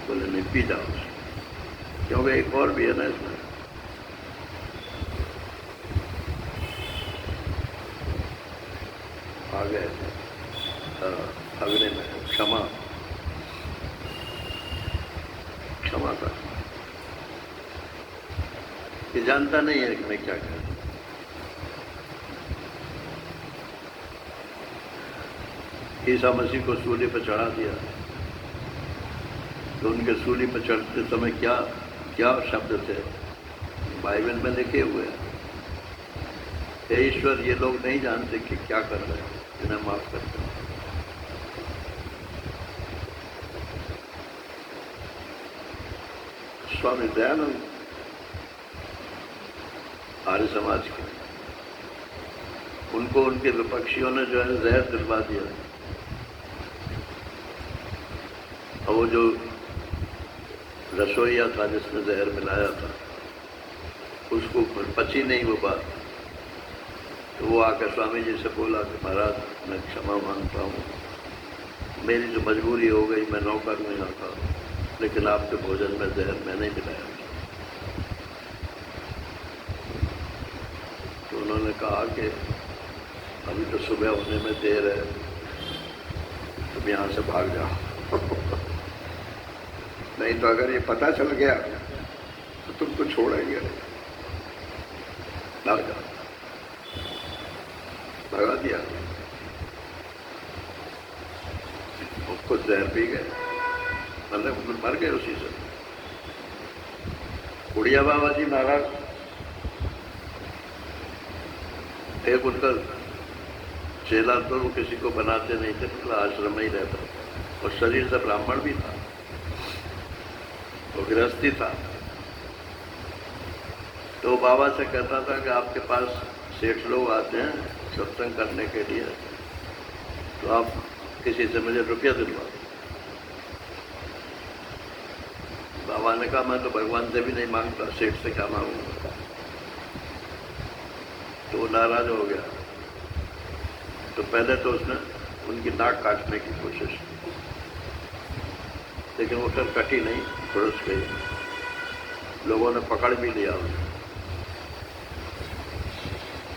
बोले नहीं, पी जाओ, क्योंकि एक और भी है ना इसमें। आ गए अगले में क्षमा कर। ये जानता नहीं है कि मैं क्या करूं। ईसा मसीह को सूली पर चढ़ा दिया तो उनके सूली पर चढ़ते समय क्या शब्द थे बाइबल में लिखे हुए हैं? हे ईश्वर, ये लोग नहीं जानते कि क्या कर रहे हैं, इन्हें माफ करते हैं। स्वामी दयानंद आर्य समाज के, उनको उनके विपक्षियों ने जो है जहर दिलवा दिया। और वो जो रसोईया था जिसने जहर मिलाया था उसको पची नहीं वो बात। तो वो आकर स्वामी जी से बोला कि महाराज मैं क्षमा मांगता हूँ, मेरी जो मजबूरी हो गई, मैं नौकर में यहाँ था, लेकिन आपके भोजन में जहर मैं नहीं मिलाया। तो उन्होंने कहा कि अभी तो सुबह होने में देर है, तुम यहाँ से भाग जाओ। नहीं तो अगर ये पता चल गया तो तुमको छोड़ेंगे नहीं। भाग जाओ। भगा दिया, खुद जहर पी गए, मतलब मर गए उसी से। बुढ़िया बाबा जी महाराज, एक उनका चेला तो वो किसी को बनाते नहीं थे, मतलब आश्रम में ही रहता था, और शरीर से ब्राह्मण भी था, वो गृहस्थी था। तो बाबा से कहता था कि आपके पास सेठ लोग आते हैं सत्संग करने के लिए, तो आप किसी से मुझे रुपया दिलवा दो। बाबा ने कहा मैं तो भगवान से भी नहीं मांगता, सेठ से क्या मांगूंगा। तो वो नाराज हो गया। तो पहले तो उसने उनकी नाक काटने की कोशिश की, लेकिन वो फिर कटी नहीं, खुरस गई। लोगों ने पकड़ भी लिया उसे।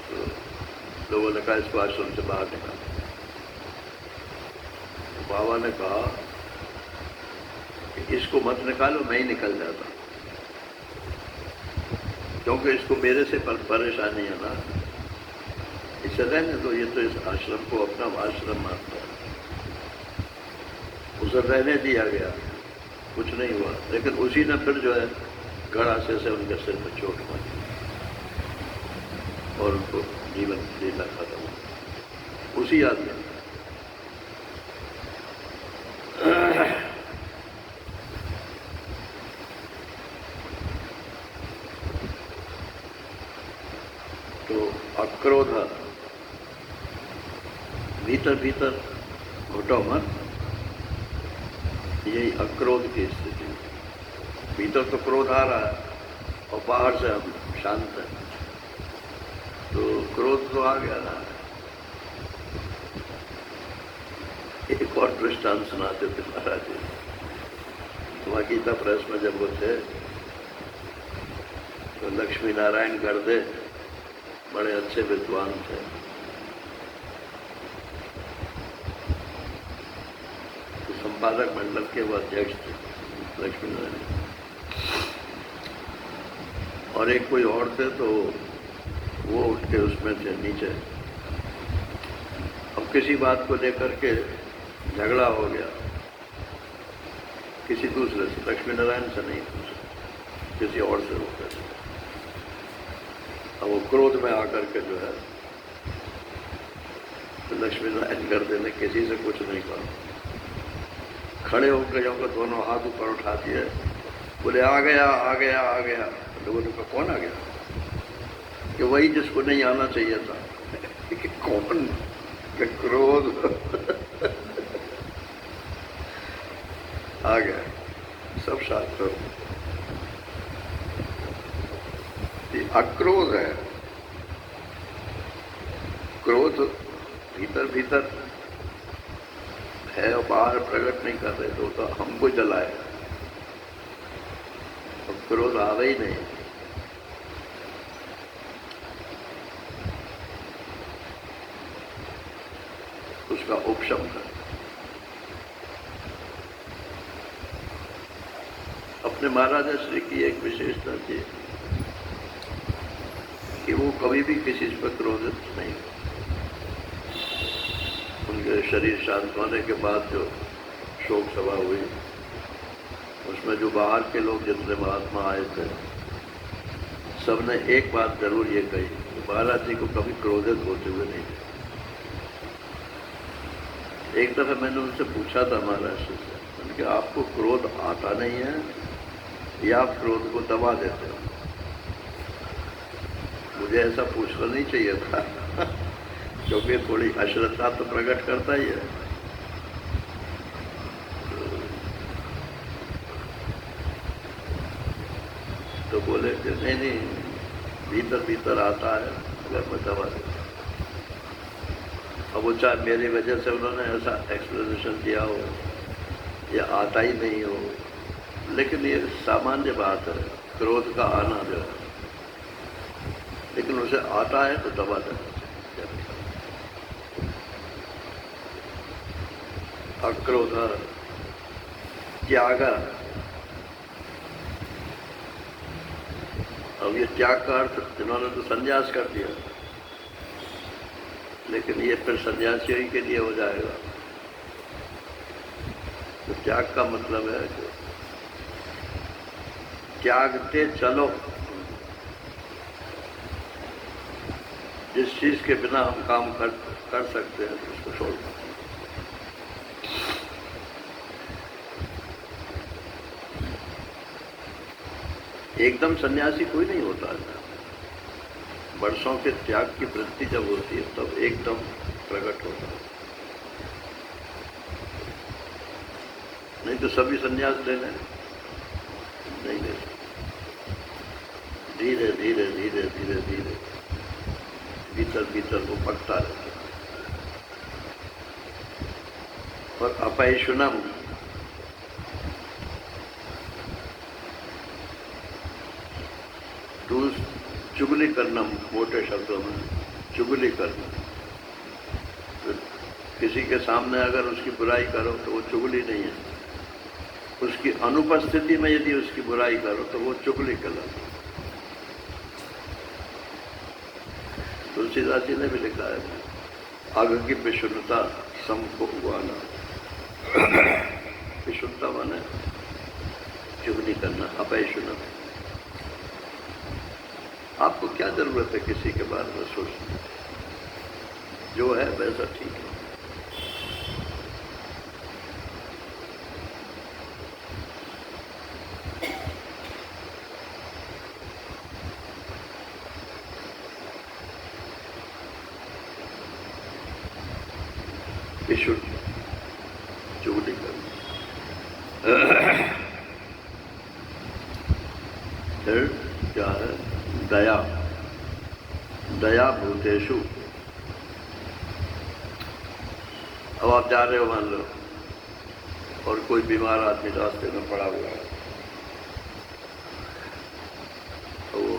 तो लोगों ने कहा इसको आश्रम से बाहर निकाल। तो बाबा ने कहा कि इसको मत निकालो, मैं ही निकल जाता, क्योंकि इसको मेरे से परेशानी है ना, इसे रहने दो, ये तो इस आश्रम को अपना आश्रम मानता है। उसे रहने दिया गया, कुछ नहीं हुआ। लेकिन उसी ने फिर जो है गड़ासे से उनके सिर में चोट मारी और उनको जीवन लीला खत्म हुआ उसी आदमी। तो अक्रोध भीतर भीतर घुटो मत, यही अक्रोध की स्थिति। भीतर तो क्रोध आ रहा है और बाहर से हम शांत हैं, तो क्रोध तो आ गया ना। एक और दृष्टांत सुनाते थे महाराज जी। वहाँ गीता प्रेस में जब वो थे तो लक्ष्मी नारायण गर्दे बड़े अच्छे विद्वान थे। तो संपादक मंडल के वो अध्यक्ष थे लक्ष्मी नारायण, और एक कोई और थे, तो वो उठ के उसमें थे नीचे। अब किसी बात को लेकर के झगड़ा हो गया किसी दूसरे से, लक्ष्मी नारायण से नहीं, किसी और से होकर। अब वो क्रोध में आकर के जो है, तो लक्ष्मी नारायण गर्दे ने किसी से कुछ नहीं कहा, खड़े होकर जो दोनों हाथ ऊपर उठा दिए, बोले आ गया आ गया आ गया। लोगों ने कहा कौन आ गया? कि वही जिसको नहीं आना चाहिए था। कि कौन? कि क्रोध आ गया। सब शास्त्रों अक्रोध है। क्रोध भीतर भीतर है और बाहर प्रकट नहीं कर रहे, तो हमको जलाए। और क्रोध आ रही नहीं, उसका उपशम है। अपने महाराजा श्री की एक विशेषता थी कि वो कभी भी किसी पर क्रोधित नहीं। उनके शरीर शांत होने के बाद जो शोक सभा हुई, उसमें जो बाहर के लोग जितने महात्मा आए थे, सबने एक बात जरूर ये कही कि महाराज जी को कभी क्रोधित होते हुए नहीं। एक दफा मैंने उनसे पूछा था महाराष्ट्र से, मैंने कहा आपको क्रोध आता नहीं है या आप क्रोध को दबा देते हो? मुझे ऐसा पूछना नहीं चाहिए था क्योंकि थोड़ी अश्रद्धा तो प्रकट करता ही है। तो बोले कि नहीं, भीतर भीतर आता है, अगर मैं दबा देता। अब वो चाहे मेरी वजह से उन्होंने ऐसा एक्सप्लेनेशन दिया हो या आता ही नहीं हो, लेकिन ये सामान्य बात है, क्रोध का आना जो है, लेकिन उसे आता है तो दबा देना चाहिए। अक्रोध, त्याग। अब ये त्याग का अर्थ इन्होंने तो संन्यास कर दिया, लेकिन ये फिर सन्यासियों ही के लिए हो जाएगा। तो त्याग का मतलब है कि त्यागते चलो, जिस चीज के बिना हम काम कर सकते हैं उसको छोड़ दो। एकदम सन्यासी कोई नहीं होता है। वर्षों के त्याग की वृत्ति जब होती है तब एकदम प्रकट होता है। नहीं तो सभी सन्यास ले लें, नहीं ले सकते। धीरे धीरे धीरे धीरे धीरे भीतर भीतर वो पकता रहता है। और अपैशुनम, चुगली करना, मोटे शब्दों में चुगली करना। तो किसी के सामने अगर उसकी बुराई करो तो वो चुगली नहीं है, उसकी अनुपस्थिति में यदि उसकी बुराई करो तो वो चुगली कहलाती है। तुलसीदास जी ने भी लिखा है, आग की विशुद्धता समको उगाना। विशुद्धता माने चुगली करना, अपैशुनम। आपको क्या जरूरत है किसी के बारे में सोचने? जो है वैसा ठीक है। विशुद्ध चुगली करना। फिर क्या है? दया, दया भूतेषु। अब आप जा रहे हो मान लो, और कोई बीमार आदमी रास्ते में पड़ा हुआ है, तो वो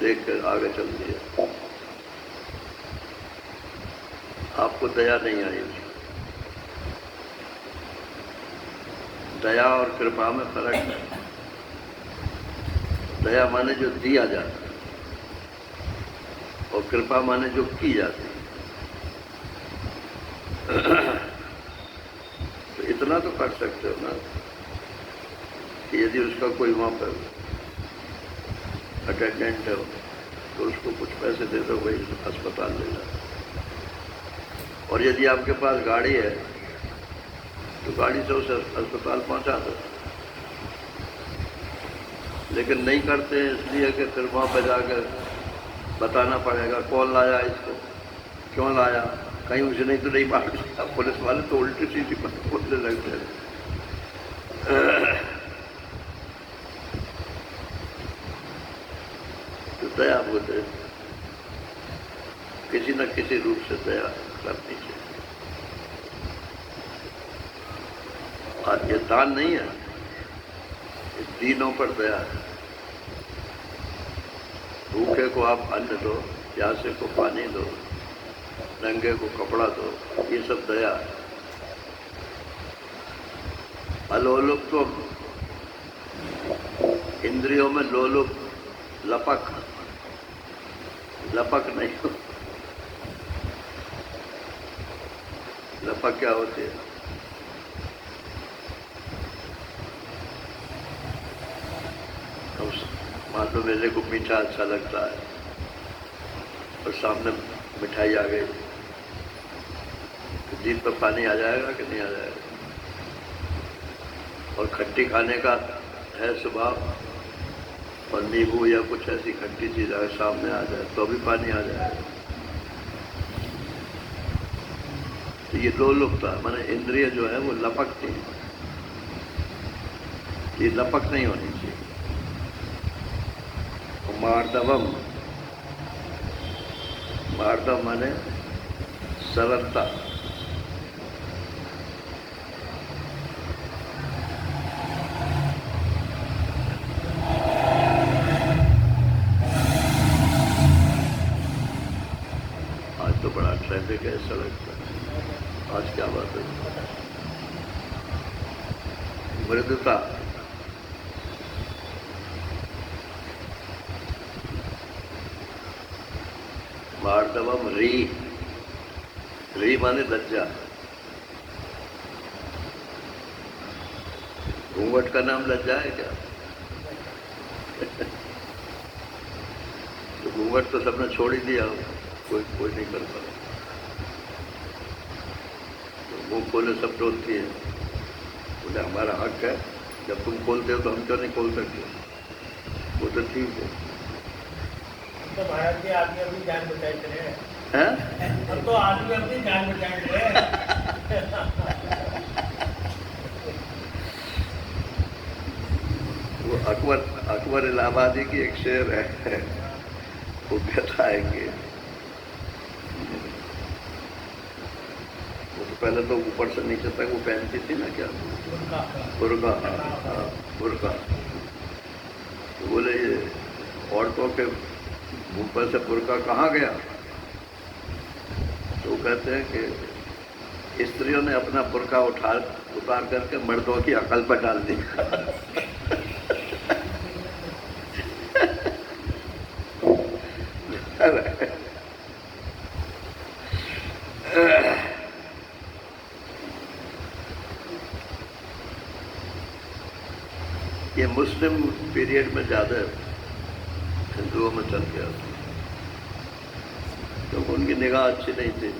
देख कर आगे चल दिया, आपको दया नहीं आई। दया और कृपा में फर्क है। दया माने जो दिया जाता है, और कृपा माने जो की जाती है। तो इतना तो कर सकते हो ना कि यदि उसका कोई वहाँ पर अटेंडेंट है तो उसको कुछ पैसे दे दो, वही अस्पताल ले जाओ। और यदि आपके पास गाड़ी है तो गाड़ी से उसे अस्पताल पहुँचा दो। लेकिन नहीं करते हैं, इसलिए कि फिर वहाँ पर जाकर बताना पड़ेगा कौन लाया इसको, क्यों लाया, कहीं उसे नहीं तो नहीं मार दिया। पुलिस वाले तो उल्टी सीधी बात बोलने लगते हैं। तो दया बोलते, किसी न किसी रूप से दया करनी चाहिए। और ये दान नहीं है, ये दीनों पर दया है। भूखे को आप अन्न दो, प्यासे को पानी दो, नंगे को कपड़ा दो, ये सब दया है। अलोलुप तो इंद्रियों में लोलुप, लपक, लपक नहीं हो। लपक क्या होती है? मान लो मेरे को मीठा अच्छा लगता है और सामने मिठाई आ गई, तो जीभ पर पानी आ जाएगा कि नहीं आ जाएगा? और खट्टी खाने का है स्वभाव, और नींबू या कुछ ऐसी खट्टी चीज अगर सामने आ जाए तो भी पानी आ जाएगा। तो ये लोलुपता माने इंद्रिय जो है वो लपकती है, ये लपक नहीं होनी चाहिए। मार्दवम, मार्दव माने सरलता। आज तो बड़ा ट्रैफिक है सड़क पर, आज क्या बात है? मृदुता, मार्दवम री, री माने लज्जा। घूंघट का नाम लज्जा है क्या? तो घूंघट तो सबने छोड़ ही दिया, कोई नहीं कर पा। तो मुंह खोले सब टोलती है। बोले हमारा हक है, जब तुम खोलते हो तो हम क्यों नहीं खोल सकते? वो तो ठीक है। तो भारत के आदमी अपनी जान बचाए रहे हैं? अब तो आदमी अपनी जान बचाए रहे। वो अकबर इलाहाबादी की एक शेर है, वो कहता है कि वो तो पहले तो ऊपर से नीचे तक वो पहनती थी ना, क्या बुर्का, हाँ बुर्का। तो बोले ये औरतों के ऊपर से बुर्का कहाँ गया? तो कहते हैं कि स्त्रियों ने अपना बुर्का उतार करके मर्दों की अकल पर डाल दी। ये मुस्लिम पीरियड में ज़्यादा हिंदुओं में चल गया, क्योंकि उनकी निगाह अच्छी नहीं थी।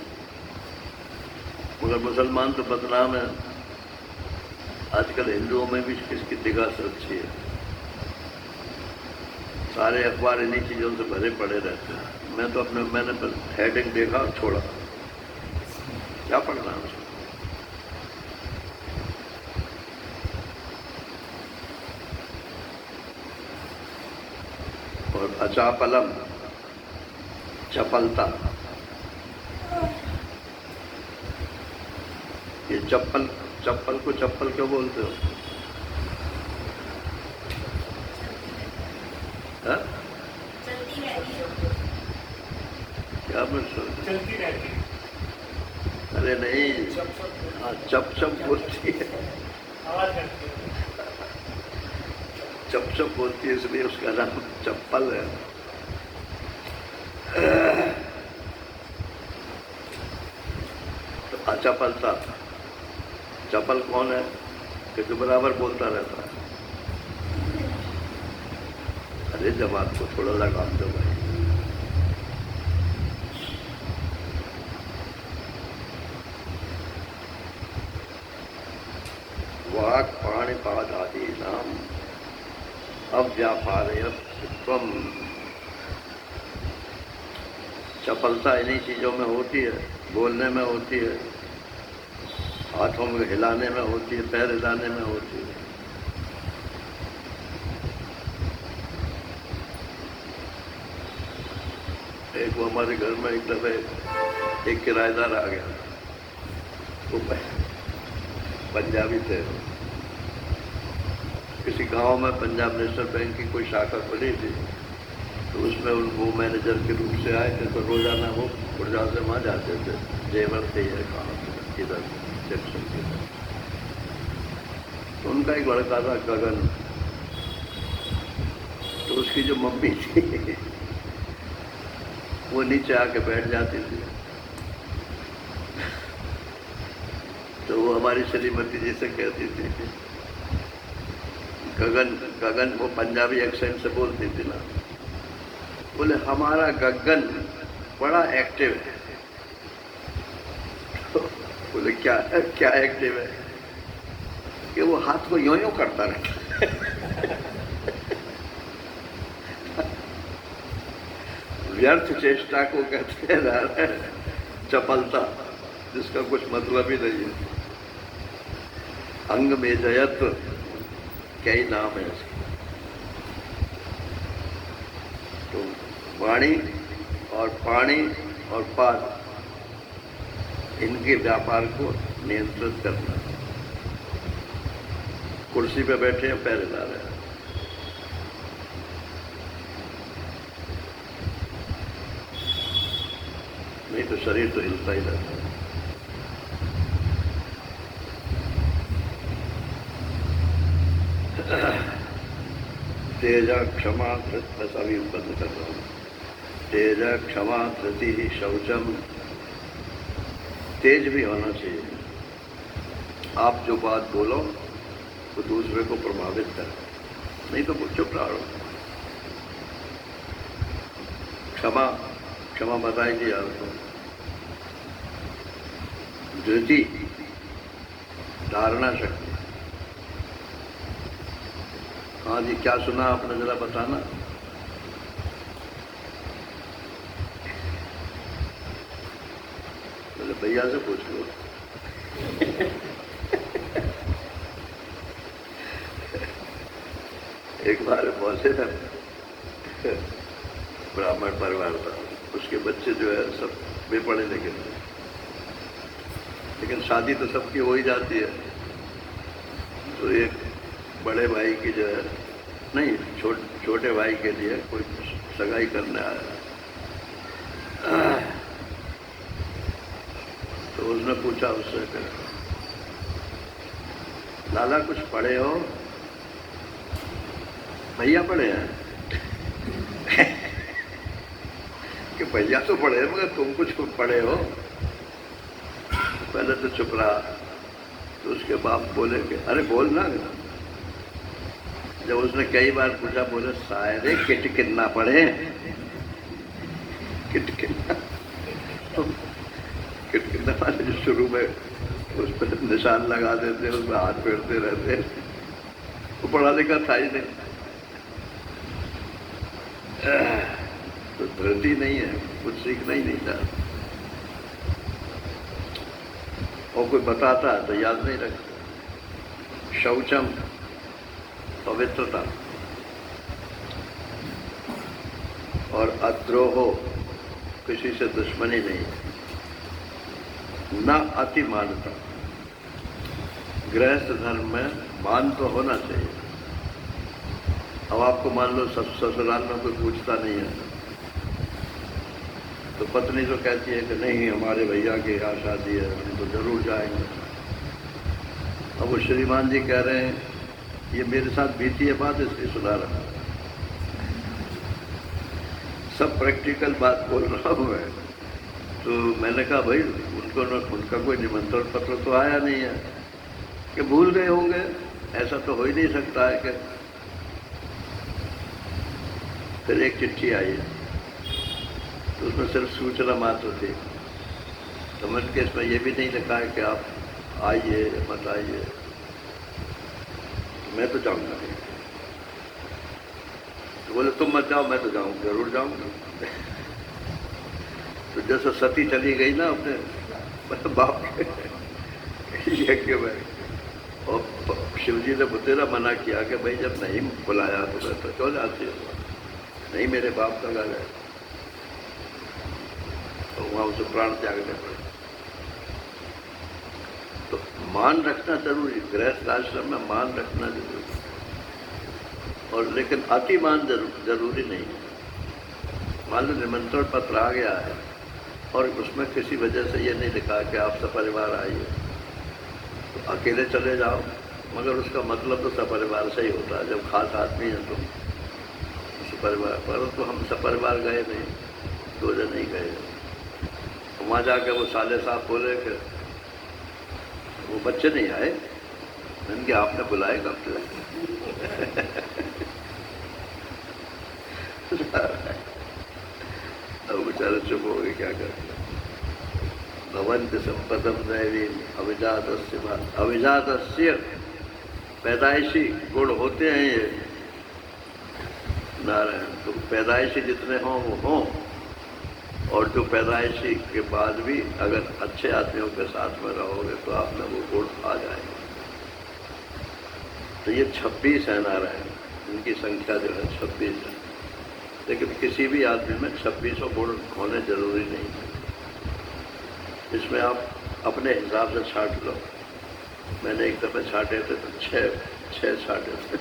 मगर मुसलमान तो बदनाम है, आजकल हिंदुओं में भी किसकी निगाह से अच्छी है। सारे अखबार इन्हीं चीज़ों से भरे पड़े रहते हैं। मैंने बस हेडिंग देखा और छोड़ा, क्या पढ़ना है उसको। और अचापलम, चपलता, ये चप्पल को चप्पल क्यों बोलते हो? हाँ? क्या चलती रहती है। अरे नहीं, हाँ चप बोलती है, आवाज करती है। चप बोलती है, इसलिए उसका नाम चप्पल है। तो अचपलता, चपल कौन है कि जो बराबर बोलता रहता है? अरे जवाब को थोड़ा लगाम दो भाई। वाक् पाणिपाद आदि नाम अव्यापारयत्वम, चपलता इन्हीं चीज़ों में होती है, बोलने में होती है, हाथों में हिलाने में होती है, पैर हिलाने में होती है। एक वो हमारे घर में एक दफे एक किराएदार आ गया, वो पंजाबी थे। किसी गांव में पंजाब नेशनल बैंक की कोई शाखा खुली थी, तो उसमें वो मैनेजर के रूप से आए थे। तो रोजाना वो गुड़गांव से वहाँ जाते थे, जेवर थे या कहाँ से, इधर सेक्शन के। तो उनका एक लड़का था गगन, तो उसकी जो मम्मी थी वो नीचे आके बैठ जाती थी। तो वो हमारी श्रीमती जी से कहती थी, गगन, वो पंजाबी एक्सेंट से बोलती थी ना, बोले हमारा गगन बड़ा एक्टिव है। तो बोले क्या एक्टिव है? कि वो हाथ को यूं करता रहता है। व्यर्थ चेष्टा को कहते हैं चपलता, जिसका कुछ मतलब ही नहीं है। अंग में जयत्व कई नाम है इसके। तो वाणी और पाणी और पाद, इनके व्यापार को नियंत्रित करना। कुर्सी पे बैठे हैं, पैर हिला रहे हैं। नहीं तो शरीर तो हिलता ही रहता है। तेजा क्षमा बस अभी बंद कर रहा हूँ। तेजा क्षमा धृति शौचम, तेज भी होना चाहिए। आप जो बात बोलो तो दूसरे को प्रभावित करे, नहीं तो चुप रहो। क्षमा, क्षमा बताई दी आपको। धृति, धारणा शक्ति। हाँ जी, क्या सुना आपने, जरा बताना। बोले भैया से पूछ लो। एक बार पहुंचे ना, ब्राह्मण परिवार था, उसके बच्चे जो है सब बेपढ़े लिखे थे, लेकिन शादी तो सबकी हो ही जाती है। तो एक बड़े भाई की जो है, नहीं छोटे भाई के लिए कोई सगाई करने आया। तो उसने पूछा उससे कि लाला कुछ पढ़े हो? भैया पढ़े हैं। कि भैया तो पढ़े हैं मगर तुम कुछ पढ़े हो? पहले तो चुप रहा। तो उसके बाप बोले कि अरे बोल ना। जब उसने कई बार पूछा, बोले सायरे किट कितना पढ़े? किट कितना, किट कितना वाले जो शुरू में उस पर निशान लगा देते, उसमें हाथ फेरते रहते, वो पढ़ा लिखा था ही नहीं। तो धृति नहीं है, कुछ सीखना ही नहीं था। और कोई बताता है तो याद नहीं रखता। शौचम, पवित्रता। और अद्रोहो, किसी से दुश्मनी नहीं। न अतिमानता। गृहस्थ धर्म में मान तो होना चाहिए। अब आपको मान लो ससुराल में कोई पूछता नहीं है, तो पत्नी तो कहती है कि नहीं हमारे भैया की यहाँ शादी है, हम तो जरूर जाएंगे। अब वो श्रीमान जी कह रहे हैं ये मेरे साथ बीती है बात, इसलिए सुना रहा। सब प्रैक्टिकल बात बोल रहा हूँ मैं। तो मैंने कहा भाई उनका कोई निमंत्रण पत्र तो आया नहीं है, कि भूल गए होंगे, ऐसा तो हो ही नहीं सकता है। कि फिर एक चिट्ठी आई है, तो उसमें सिर्फ सूचना मात्र थी। समझ के इसमें यह भी नहीं लिखा है कि आप आइए मत आइए। मैं तो जाऊंगा नहीं। तो बोले तुम मत जाओ, मैं तो जाऊंगा, जरूर जाऊंगा। तो जैसे सती चली गई ना अपने बाप के यज्ञ में, और शिवजी ने बतेरा मना किया कि भाई जब नहीं बुलाया तो मैं तो क्यों जाती है, नहीं मेरे बाप का घर है। तो वहाँ उसे प्राण त्यागने पड़े। तो मान रखना जरूरी, गृहस्थ आश्रम में मान रखना जरूरी, और लेकिन अति मान जरूरी नहीं है। मान लो निमंत्रण पत्र आ गया है और उसमें किसी वजह से ये नहीं लिखा कि आप सपरिवार आइए, तो अकेले चले जाओ, मगर उसका मतलब तो सपरिवार से ही होता है। जब खास आदमी है तो सपरिवार, पर तो हम सपरिवार गए नहीं, 2 जन ही गए। वहाँ जाकर वो साले साहब बोले कि वो बच्चे नहीं आए। मैंने कहा आपने बुलाए कब से? अब बेचारे चुप हो गए, क्या करते। भवन्ति संपदम दैवीम अभिजातस्य, पैदाइशी गुण होते हैं ये नारायण। तो पैदाइशी जितने हों वो हों, और जो पैदाइशी के बाद भी अगर अच्छे आदमियों के साथ में रहोगे तो आप में वो गुण आ जाएंगे। तो ये 26 है नारायण, इनकी संख्या जो है 26 है। लेकिन किसी भी आदमी में 26 गुण होने जरूरी नहीं है। इसमें आप अपने हिसाब से छांट लो। मैंने एक दफ़े छांटे थे तो 6 छांटे थे।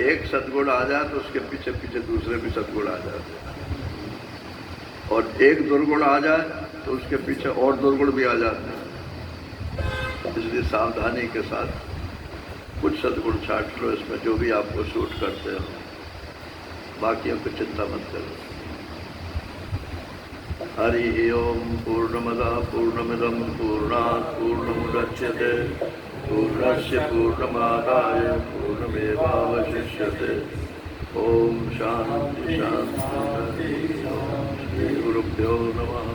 एक सद्गुण आ जाए तो उसके पीछे पीछे दूसरे भी सद्गुण आ जाते हैं, और एक दुर्गुण आ जाए तो उसके पीछे और दुर्गुण भी आ जाते हैं। इसलिए सावधानी के साथ कुछ सदगुण छाट लो इसमें, जो भी आपको सूट करते हो, बाकियों को चिंता मत करो। हरि ओम पूर्णमदा पूर्णमिदं पूर्णात् पूर्णमुदच्यते पूर्णस्य पूर्णमादाय पूर्णमेवावशिष्यते। ओम शांति शांति। ओम श्री गुरुभ्यो नमः।